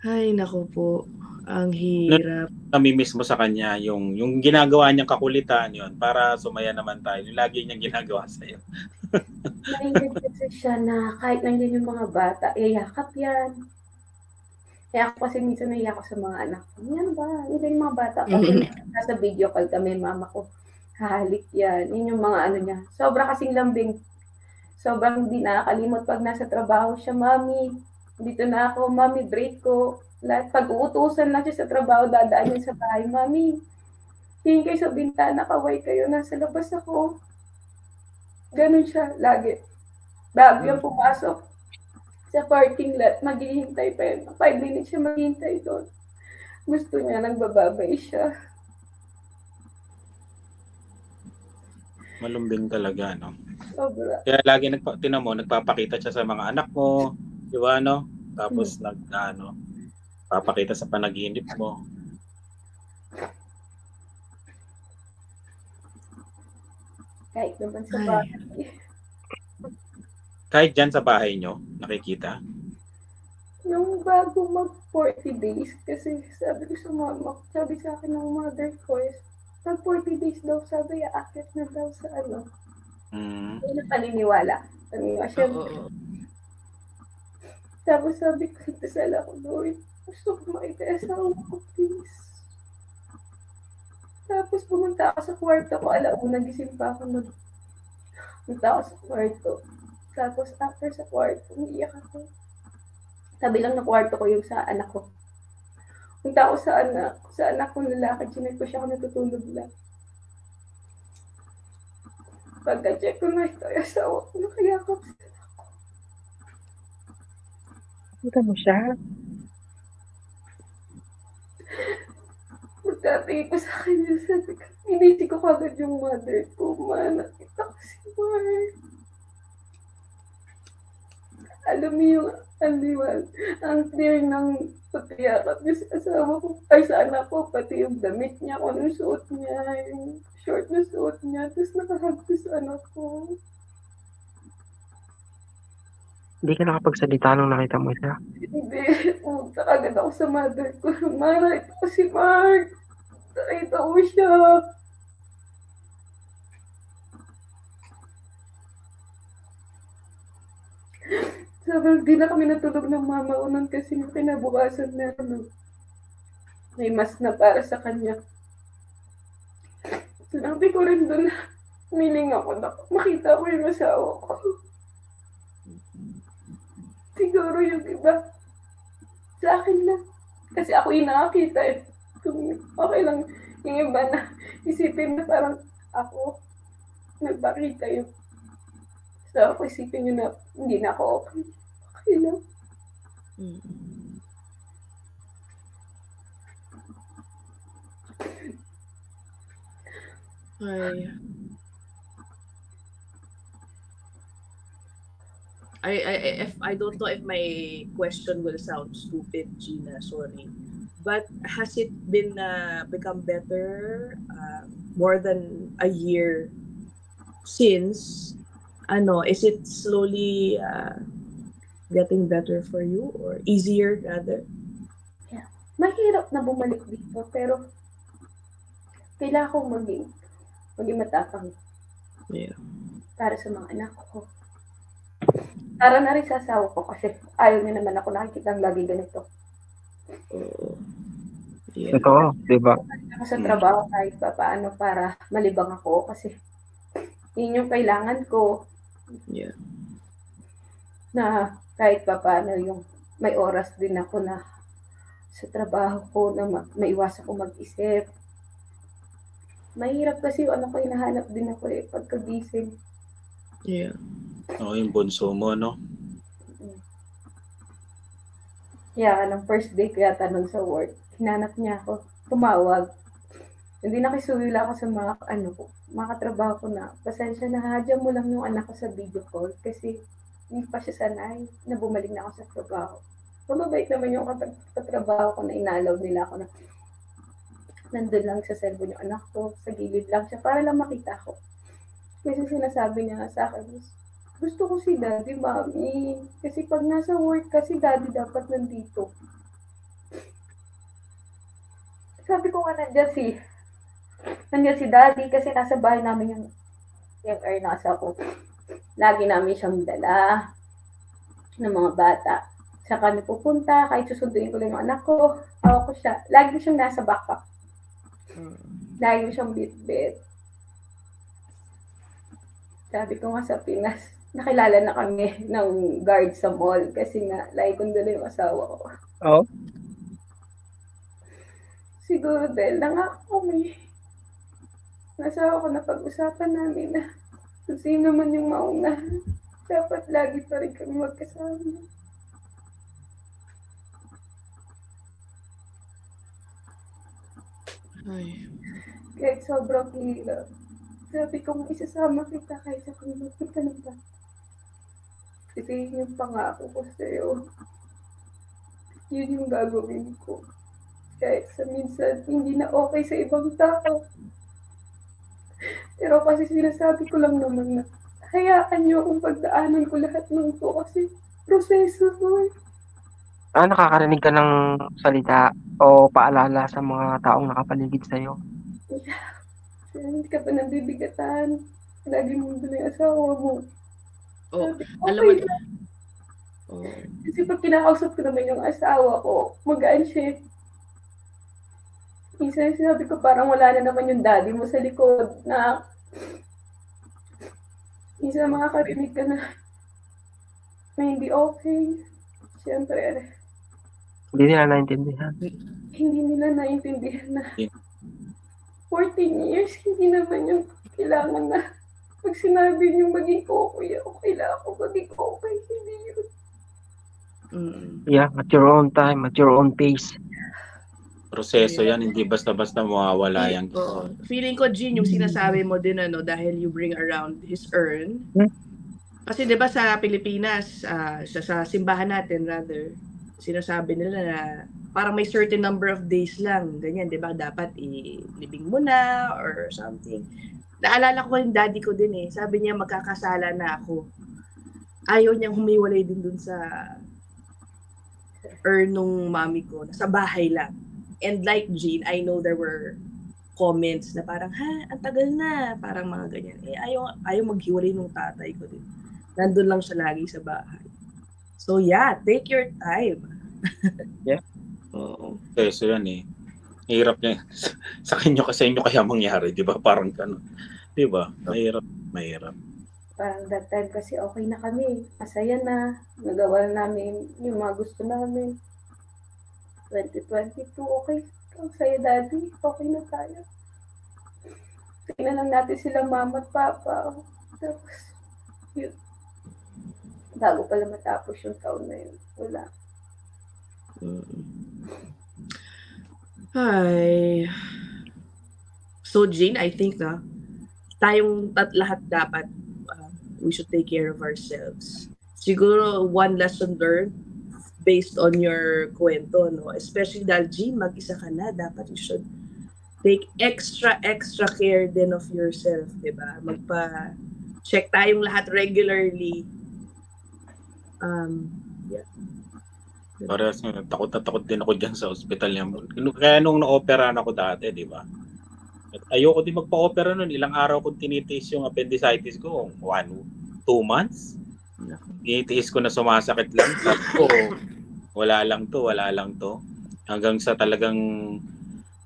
Ay, nako po. Ang hirap. Namimiss mo sa kanya yung ginagawa niyang kakulitan yon para sumaya naman tayo. Yung lagi niyang ginagawa sa iyo. Naiinggit kasi siya na kahit nandiyan yung mga bata, iyakap yan. Kaya ako kasi minsan naiyak ako sa mga anak ko. Yan ba? Yun yung mga bata. Kasi nasa video call kami, mama ko. Hahalik yan. Yun yung mga ano niya. Sobra kasing lambing. Sobrang hindi nakakalimot pag nasa trabaho siya, Mami. Dito na ako, Mami, break ko. Pag uutusan na siya sa trabaho, dadaan niya sa bahay, Mami. Tingin kayo sa bintana, kaway kayo, nasa labas ako. Ganun siya, lagi. Bago yung pumasok sa parking lot, maghihintay pa yun. 5 minutes siya maghihintay doon. Gusto niya, nagbababay siya. Malumbing talaga, no? Sobra. Kaya lagi nagpapakita siya sa mga anak mo, di ba, no? Tapos Papakita sa panaginip mo. Kahit naman sa Ay. bahay. Kahit dyan sa bahay nyo, nakikita? Nung bago mag 40 days, kasi sabi ko sa mama, sabi sa akin ng mother ko is, pag 40 days daw, sabi, aakit na daw sa ano. Hindi na paniniwala. Siya, Oo. tapos sabi ko, dasal ako, Lord, gusto ko makita asawa ko, please. Tapos pumunta ako sa kwarto ko, alauna, gising pa ako, pumunta ako sa kwarto. Tapos after sa kwarto, umiiyak ako. Sabi lang na kwarto ko yung sa anak ko. Punta ako sa anak kong lalaki, chinek ko siya kung natutulog lang. Pagka-check ko na ito, asawa ko, nakayakap sa anak ko. Kita mo siya? Pagkatingin ko sa kanya, sabi ko, inisi ko kagad yung mother ko, nakita ko si Mark. Alam mo yung ang clear ng pagkayakap niya sa asawa ko, ay sa anak ko, pati yung damit niya, kung anong suot niya, yung short na suot niya, tapos nakahag ko sa anak ko. Hindi ka nakapagsalita nung nakita mo siya? Hindi, pumunta agad ako sa mother ko, Mara, ito ko si Mark, nakita ko siya. Sabi, di na kami natulog ng mama ko nun kasi yung kinabukasan na may mas na para sa kanya. Sinabi ko rin doon na miling ako na makita ko yung asawa ko. Siguro yung iba sa akin na. Kasi ako yung nakakita eh. Kung okay lang yung iba na isipin na parang ako nagpakita yung so ako isipin nyo na hindi na ako okay. Okay lang. I don't know if my question will sound stupid, Gina, sorry. But has it been become better more than a year since? Is it slowly getting better for you or easier rather? Yeah. Mahirap na bumalik dito pero kailangan ko maging matapang. Yeah. Para sa mga anak ko. Para na rin sa asawa ko kasi ayaw niya naman ako nakikita lagi ganito. Yeah. Ito, diba? Ako sa trabaho kahit pa paano para malibang ako kasi yun yung kailangan ko. Yeah. Na kahit pa paano yung may oras din ako na sa trabaho ko na maiwasan ko mag-isip. Mahirap kasi yung ko hinahanap din ako pagkagising. Yeah. Yung bunso mo, no? Yeah, nung first day ko yata nun sa work, hinanap niya ako, tumawag. Hindi nakisuwila ako sa mga katrabaho ko na, pasensya na, hadya mo lang yung anak ko sa video call kasi hindi pa siya sanay na bumalik na ako sa trabaho. Mababait naman yung katrabaho ko na inalaw nila ako na nandun lang sa cellphone yung anak ko, sa gilid lang siya, para lang makita ko. Kasi sinasabi niya sa akin, gusto ko si daddy, mami. Kasi pag nasa work kasi daddy dapat nandito. Sabi ko nga nandiyan si daddy kasi nasa bahay namin yung nasa ko. Lagi namin siyang dala ng mga bata. Saka pupunta, kahit susunduin ko lang yung anak ko, ako siya. Lagi siyang nasa backpack. Lagi siyang bit-bit. Sabi ko nga sa Pinas, nakilala na kami ng guard sa mall kasi nga, lagi kong dala yung asawa ko. Oh? Siguro dahil nangako kami. Nasawa ko na pag-usapan namin na kung sino man yung mauna, dapat lagi pa rin kami magkasama. Ay. Kahit sobrang hirap. Sabi kong isasama kita kahit sa kumulapit ka ng bata. Kasi yun yung pangako ko sa'yo. yun yung gagawin ko. Kahit sa minsan, hindi na okay sa ibang tao. Pero kasi sinasabi ko lang naman na, hayaan niyo akong pagdaanan ko lahat ng to kasi proseso ko eh. Nakakarinig ka ng salita o paalala sa mga taong nakapaligid sa'yo? Hindi ka ba nabibigatan? Lagi mo doon yung asawa mo. Oh, Sabi, alam mo, okay lang. Kasi pag kinakausap ko naman yung asawa ko, magaan siya. Minsan sinabi ko parang wala na naman yung daddy mo sa likod na minsan makakarinig ka na hindi okay. Siyempre, Hindi nila naintindihan. hindi nila naintindihan na 14 years, hindi naman yung kailangan na pag sinabi niyo maging okay, okay lang ako maging okay. Hindi yun. Yeah, at your own time, at your own pace. Proseso yan, hindi basta-basta mawawala yan. Feeling ko, Jean, yung sinasabi mo din, dahil you bring around his urn. Kasi 'di ba sa Pilipinas, sa simbahan natin rather, sinasabi nila na parang may certain number of days lang, ganyan, 'di ba? Dapat ilibing mo na or something. Naalala ko yung daddy ko din sabi niya magkakasala na ako. Ayaw niyang humiwalay din dun sa urn nung mami ko, sa bahay lang. And like Jean, I know there were comments na parang, ang tagal na, parang mga ganyan. Ayaw maghiwalay nung tatay ko din. Nandun lang siya lagi sa bahay. So yeah, take your time. Yeah. Oo. So yan Hirap niya. Sa inyo kaya mangyari, di ba? Parang gano'n. Di ba? Mahirap. Parang that time kasi okay na kami. Masaya na. Nagawa namin yung mga gusto namin. 2022, okay. Ang saya, daddy. Okay na tayo. Tingnan lang natin sila mama at papa. Tapos, yun. Bago pala matapos yung taon na yun. Wala. Hi. So, Jean, I think tayong lahat dapat we should take care of ourselves. Siguro, one lesson learned based on your kwento, especially dahil Jean, mag-isa ka na, dapat you should take extra care din of yourself, diba? Magpa-check tayong lahat regularly. Yeah. Parehas nga, takot din ako dyan sa ospital niya. Kaya nung na-operahan ako dati, di ba? Ayoko din magpa-opera nun. Ilang araw kong tinitiis yung appendicitis ko. 2 months. Tinitiis ko na sumasakit lang. Wala lang to. Hanggang sa talagang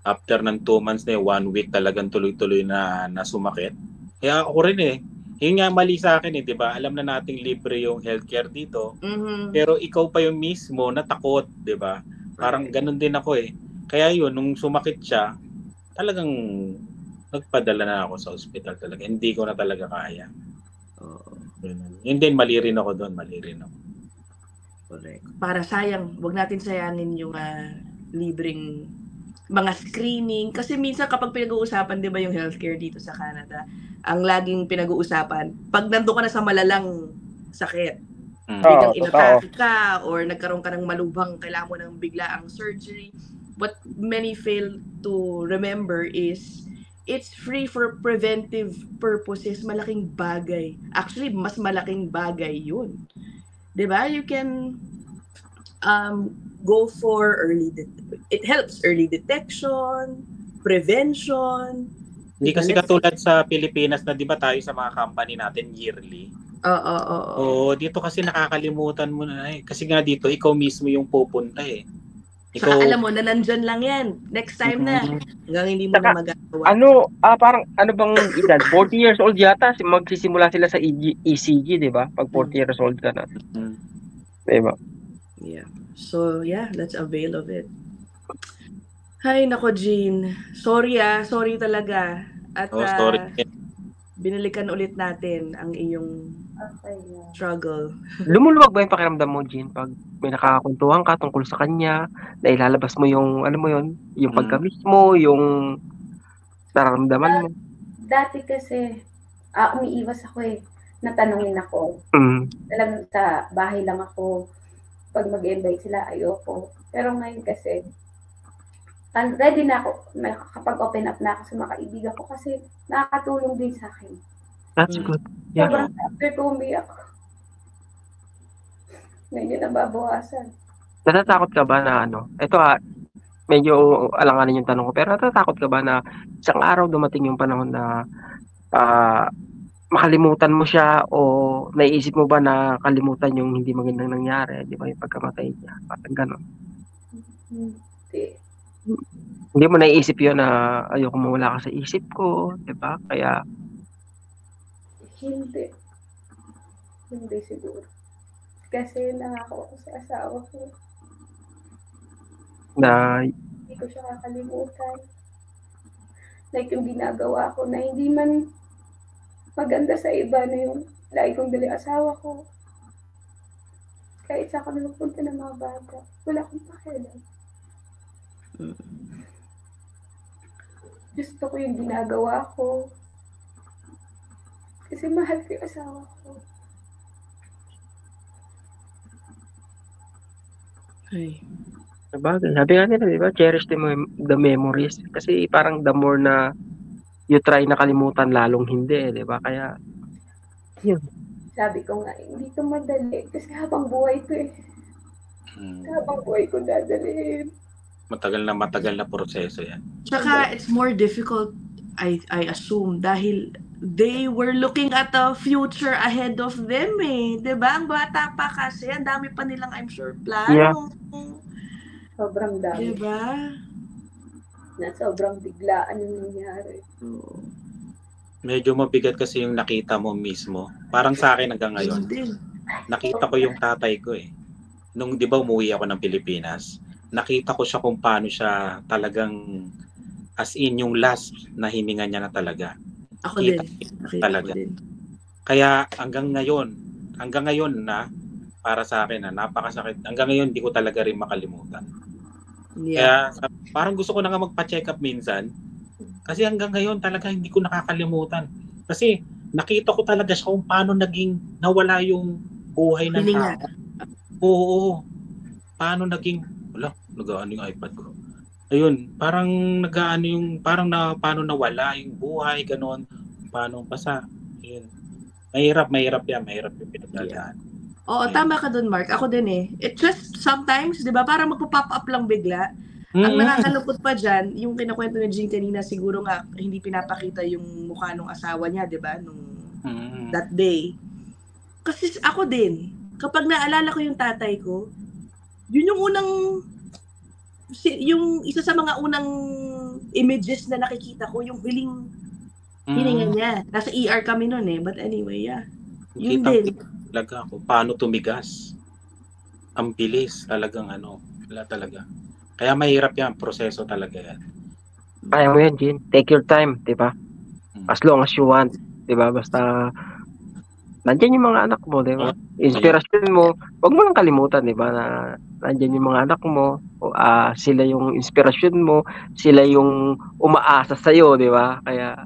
after ng 2 months na 1 week talagang tuloy-tuloy na sumakit. Kaya ako rin Yun nga mali sa akin di ba? Alam na nating libre yung healthcare dito. Mm-hmm. Pero ikaw pa yung mismo natakot, di ba? Parang ganun din ako Kaya yun, nung sumakit siya, talagang nagpadala na ako sa ospital talaga. Hindi ko na talaga kaya. Yun din, mali rin ako doon. Correct. Para sayang, wag natin sayanin yung libreng mga screening. Kasi minsan kapag pinag-uusapan, di ba yung healthcare dito sa Canada, ang laging pinag-uusapan, pag nandun ka na sa malalang sakit, biglang inatake ka, or nagkaroon ka ng malubhang, kailangan mo ng biglaang surgery. What many fail to remember is, it's free for preventive purposes. Malaking bagay. Actually, mas malaking bagay yun. Diba? You can go for it helps early detection, prevention. Hindi kasi katulad sa Pilipinas na di ba tayo sa mga company natin yearly. Oo. Dito kasi nakakalimutan mo na Kasi nga dito, ikaw mismo yung pupunta Saka alam mo na nandyan lang yan. Next time na. Hanggang hindi mo na magagawa. Parang ano bang edad? 40 years old yata. Magsisimula sila sa ECG, di ba? Pag 40 years old ka na. Di ba? Yeah. So, yeah, let's avail of it. Hay, nako, Jean. Sorry talaga. At sorry. binalikan ulit natin ang iyong struggle. Lumuluwag ba yung pakiramdam mo, Jean, pag may nakakakuntuhan ka tungkol sa kanya, na ilalabas mo yung, yung pagka-miss mo, yung nararamdaman mo? Dati kasi, umiiwas ako natanungin ako. Talagang sa bahay lang ako. pag mag-invite sila, ayoko. Pero ngayon kasi, ready na ako kapag open up na ako sa mga kaibigan ko kasi nakakatulong din sa akin. That's good. Yeah. Sobrang after ko umiyak, medyo nababawasan. Natatakot ka ba na ito medyo alanganin yung tanong ko, pero natatakot ka ba na isang araw dumating yung panahon na makalimutan mo siya o naiisip mo ba na kalimutan yung hindi magandang nangyari, di ba, yung pagkamatay niya, parang gano'n? Hindi mo naiisip yun na ayoko mawala ka sa isip ko, di ba? Kaya Hindi siguro. Kasi nangako ako sa asawa ko. na Hindi ko siya kakalimutan. Like yung ginagawa ko na hindi man maganda sa iba na yung lagi kong dali asawa ko. Kahit sa ako na magpunta ng mga bata, wala akong pakialam. Gusto ko yung ginagawa ko. Kasi mahal ko yung asawa ko. Ay. sabagay, sabi nga nila, di ba, cherish the memories. Kasi parang the more na you try na kalimutan, lalong hindi, di ba? Kaya, yun. Sabi ko nga, hindi ito madali. Kasi habang buhay ko habang buhay ko dadalhin. Matagal na proseso yan. Tsaka it's more difficult, I assume, dahil they were looking at the future ahead of them eh. Diba? Ang bata pa kasi, ang dami pa nilang, I'm sure, plano. Yeah. Sobrang dami. Diba? Na sobrang biglaan yung nangyari. Medyo mabigat kasi yung nakita mo mismo. Parang sa akin hanggang ngayon. Nakita ko yung tatay ko eh. Nung di ba umuwi ako ng Pilipinas, nakita ko siya kung paano siya talagang as in yung last na hininga niya na talaga. Ako din. Nakita talaga. ko din. Kaya hanggang ngayon na para sa akin na napakasakit. Hanggang ngayon di ko talaga rin makalimutan. Yeah. Kaya parang gusto ko na nga magpa-check up minsan. Kasi hanggang ngayon talaga hindi ko nakakalimutan. Kasi nakita ko talaga siya kung paano naging nawala yung buhay ng tao. Oo. Paano naging nag-aano yung iPad ko. Ayun, parang nag-aano yung paano nawala yung buhay ganoon, paano basta. Ayun. Mahirap yan, mahirap yung pinagdadaan. Oo, tama ka dun, Mark. Ako din eh. It just sometimes, 'di ba, parang magpo-pop up lang bigla. Ang nakakalungkot pa dyan, yung kinakwento ni Jean kanina, siguro nga hindi pinapakita yung mukha ng asawa niya, di ba, nung that day. Kasi ako din, kapag naalala ko yung tatay ko, yun yung yung isa sa mga unang images na nakikita ko, yung hininga niya. Nasa ER kami nun eh, but anyway, yeah. Yun din. Talaga ako, paano tumigas? Ang bilis, talagang wala talaga. Kaya mahirap yan, proseso talaga yan. Kaya mo yan, Jean. Take your time, di ba? As long as you want, di ba? Basta, nandyan yung mga anak mo, di ba? Inspirasyon mo, huwag mo lang kalimutan, di ba? Na nandyan yung mga anak mo, sila yung inspirasyon mo, sila yung umaasa sa'yo, di ba? Kaya,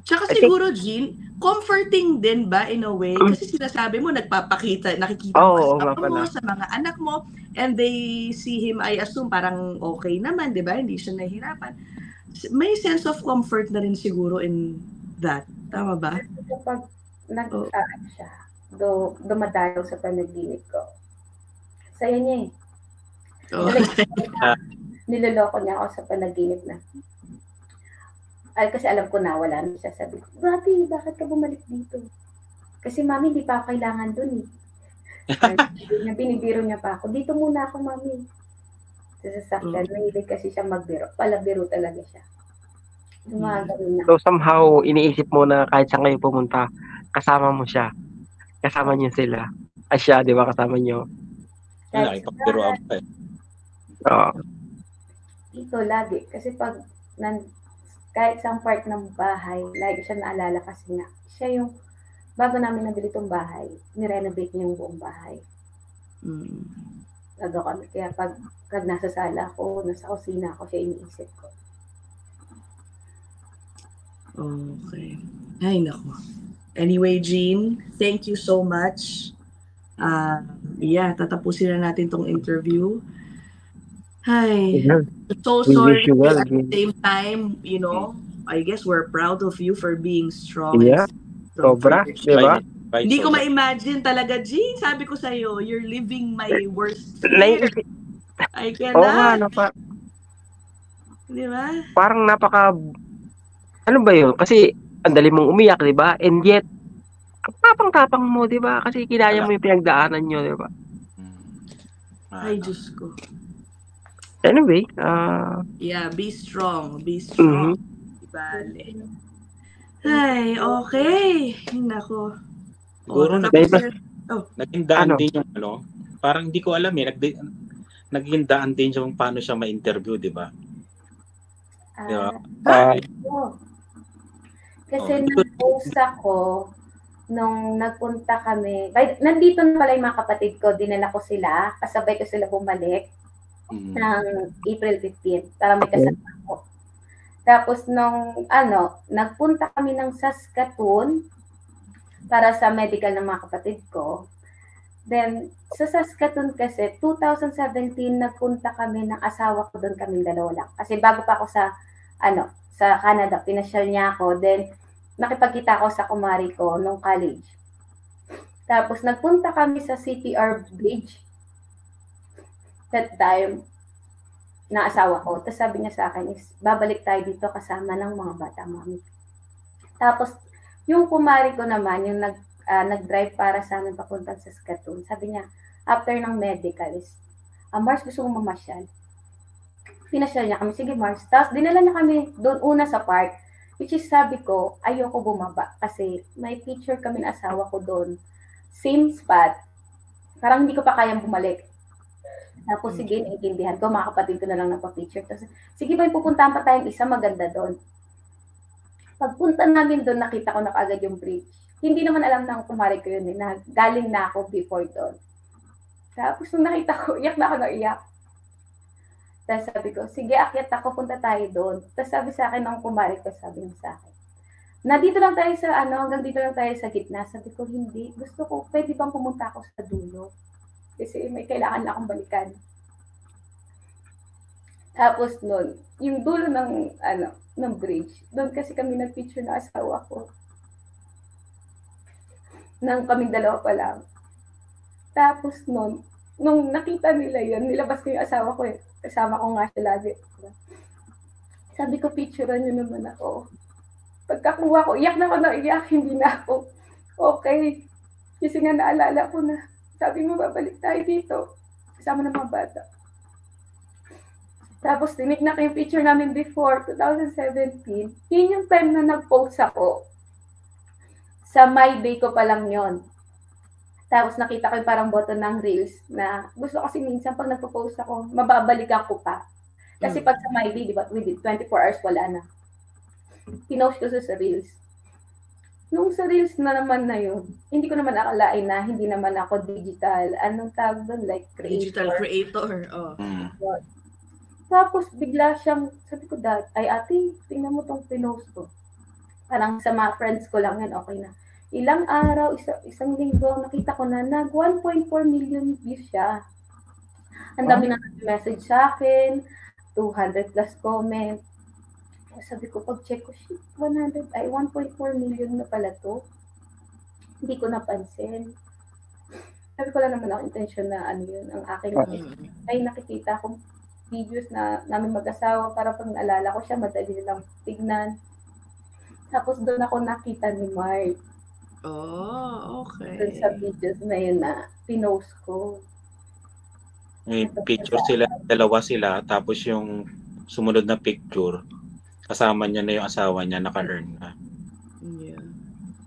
Tsaka siguro, Jean, comforting din ba in a way? Kasi sinasabi mo, nakikita mo sa mga anak mo, and they see him, I assume, parang okay naman, di ba? Hindi siya nahihirapan. May sense of comfort na rin siguro in that. Tama ba? Kapag nag-aan siya, dumadalaw sa panaginip ko, saya niya eh. Niloloko niya ako sa panaginip na. Kasi alam ko na wala na siya. Sabi ko, Brati, bakit ka bumalik dito? Kasi mami, hindi pa ako kailangan dun eh. Binibiro niya pa ako. Dito muna ako, mami. Sa sasakyan, mahilig kasi siya magbiro. Palabiro talaga siya. Na. So somehow, iniisip mo na kahit saan kayo pumunta, kasama mo siya. Kasama niyo sila. Siya, di ba, kasama niyo? Ipagbiro ako eh. Oo. Ito lagi. Kasi pag kahit sa part ng bahay, lagi siya naalala kasi nga, siya yung, bago namin nabili itong bahay, nirenovate niya yung buong bahay. Kami. Kaya pag nasa sala ko, nasa kusina ko, siya iniisip ko. Okay. Ay, naku. Anyway, Jean, thank you so much. yeah, tatapusin na natin tong interview. Hi. Yeah. So We sorry wish you well, at the Jin. same time, I guess we're proud of you for being strong Yeah. and strong for Sobra, your di ba? Hindi ko ma-imagine talaga, G. Sabi ko sa'yo, you're living my worst fear. Naiisip, I oo nga, cannot. Di ba? parang ano ba yun? Kasi, ang dali mong umiyak, di ba? And yet, ang tapang-tapang mo, di ba? Kasi kinaya mo yung pinagdaanan nyo, di ba? Ay, Diyos ko. Anyway, Yeah, be strong. Be strong. Bale. Ay, okay. Nako. Siguro Oh, naging daan din yung parang hindi ko alam naging daan din yung paano siya ma-interview, di ba? Kasi nag-post ako nung nagpunta kami. Nandito na pala yung mga kapatid ko, dinala ko sila, kasabay ko sila bumalik ng April 15 para may kasama ako. Tapos nung nagpunta kami ng Saskatoon para sa medical ng mga kapatid ko. Then sa Saskatoon kasi 2017 nagpunta kami ng asawa ko, doon kaming dalawa lang. Kasi bago pa ako sa Canada, pinasyal niya ako. Then nakipagkita ako sa kumari ko nung college. Tapos nagpunta kami sa CTR Bridge. That time, na asawa ko. Tapos sabi niya sa akin is, babalik tayo dito kasama ng mga bata, mami. Tapos, yung kumari ko naman, yung nag-drive para sa amin papuntang sa Saskatoon, sabi niya, after ng medical is, Mars, gusto kong mamasyal. Pinasyal niya kami, sige Mars. Tapos, dinala niya kami doon una sa park, which is sabi ko, ayoko bumaba kasi may picture kami ng asawa ko doon. Same spot. Parang hindi ko pa kayang bumalik. Tapos sige, naiintindihan ko, mga kapatid ko na lang nagpa-picture. Tapos, sige ba, pupuntahan pa tayong isa, maganda doon. Pagpunta namin doon, nakita ko na kaagad yung bridge. Hindi naman alam ng kumari ko yun, na galing na ako before doon. Tapos nung nakita ko, iyak na ako na iyak. Tapos sabi ko, sige, akyat ako, punta tayo doon. Tapos sabi sa akin ng kumari ko, sabi niya sa akin, na dito lang tayo sa, hanggang dito lang tayo sa gitna. Sabi ko, hindi. Gusto ko, pwede bang pumunta ako sa dulo? Kasi may kailangan na akong balikan. Tapos nun, yung dulo ng bridge, doon kasi kami nag-picture na asawa ko. Nang kaming dalawa pa lang. Tapos nun, nung nakita nila yun, nilabas ko yung asawa ko eh. Kasama ko nga siya lagi. Sabi ko, picturean nyo naman ako. Pagkakuha ko, iyak na ako na iyak, hindi na ako okay. Kasi nga naalala ko na, sabi mo, babalik tayo dito. Kasama ng mga bata. Tapos, tinikna ko yung picture namin before, 2017. Yun yung time na nag-post ako. Sa My Day ko pa lang yon. Tapos, nakita ko yung parang button ng Reels na gusto kasi minsan pag nagpo-post ako, mababalikan ko pa. Kasi pag sa My Day, di ba, within 24 hours, wala na. Pinost ko sa Reels. Nung sa Reels na naman na yun, hindi ko naman akalain na hindi naman ako digital. Anong tawag doon? Like creator. Digital creator. Oh. Tapos bigla siyang, sabi ko, ay ate, tingnan mo tong pinost ko. Parang sa mga friends ko lang yan, okay na. Ilang araw, isang linggo, nakita ko na nag 1.4 million views siya. Ang dami na message sa akin, 200 plus comment. Sabi ko, pag-check ko, 1.4 million na pala to. Hindi ko napansin. Sabi ko lang naman ako intention na yun, ang aking ay nakikita akong videos na namin mag-asawa para pag naalala ko siya, madali lang tignan. Tapos doon ako nakita ni Mark. Oh, okay. Doon sa videos na yun na pinost ko. May picture sila, dalawa sila, tapos yung sumunod na picture, kasama niya na yung asawa niya, naka-earn na. Yeah.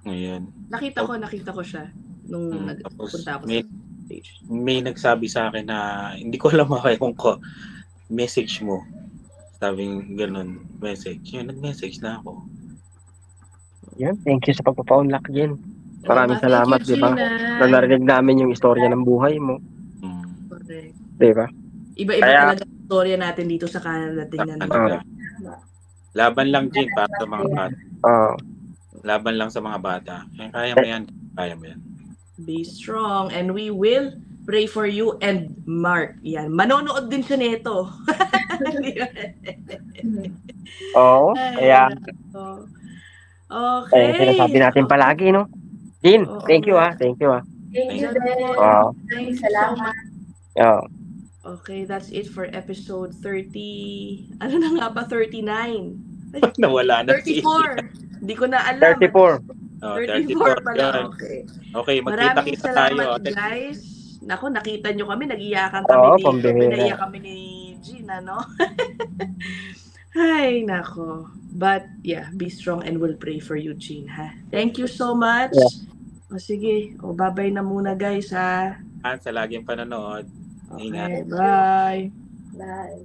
Ngayon. Nakita ko siya nung nagpunta ako sa page. May nagsabi sa akin na, hindi ko alam kung message mo. Sabing ganun, message. Yun, nag-message na ako. Yan, thank you sa pagpapa-unlock, Jen. Maraming salamat, di ba? Na narinig namin yung istorya ng buhay mo. Correct. Di ba? Iba-iba talaga ang istorya natin dito sa Canada. Tingnan mo. Laban lang, Jin, para sa mga bata. Laban lang sa mga bata. Kaya mo yan. Kaya mo yan. Be strong and we will pray for you, and Mark. Yan. Manonood din siya nito. Oo, kaya okay. sinasabi natin palagi, no? Jean, thank you, Thank you din. Thank you Salamat. Okay, that's it for episode 30. Ano na nga ba? 39? Nawala na 34. Hindi ko na alam. 34. 34 pala. Okay. Okay, Maraming magkita-kita tayo. salamat, guys. Nako, nakita nyo kami. Nag-iyakan kami dito. pambihira. Pinaiyak kami ni Jean, ano? Ay, nako. But, yeah, be strong and we'll pray for you, Jean, ha? Thank you so much. Yeah. O, sige. O, bye-bye na muna, guys, ha? Sa laging panonood. Okay, Ingat. bye. Bye.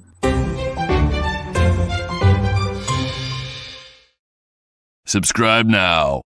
Subscribe now.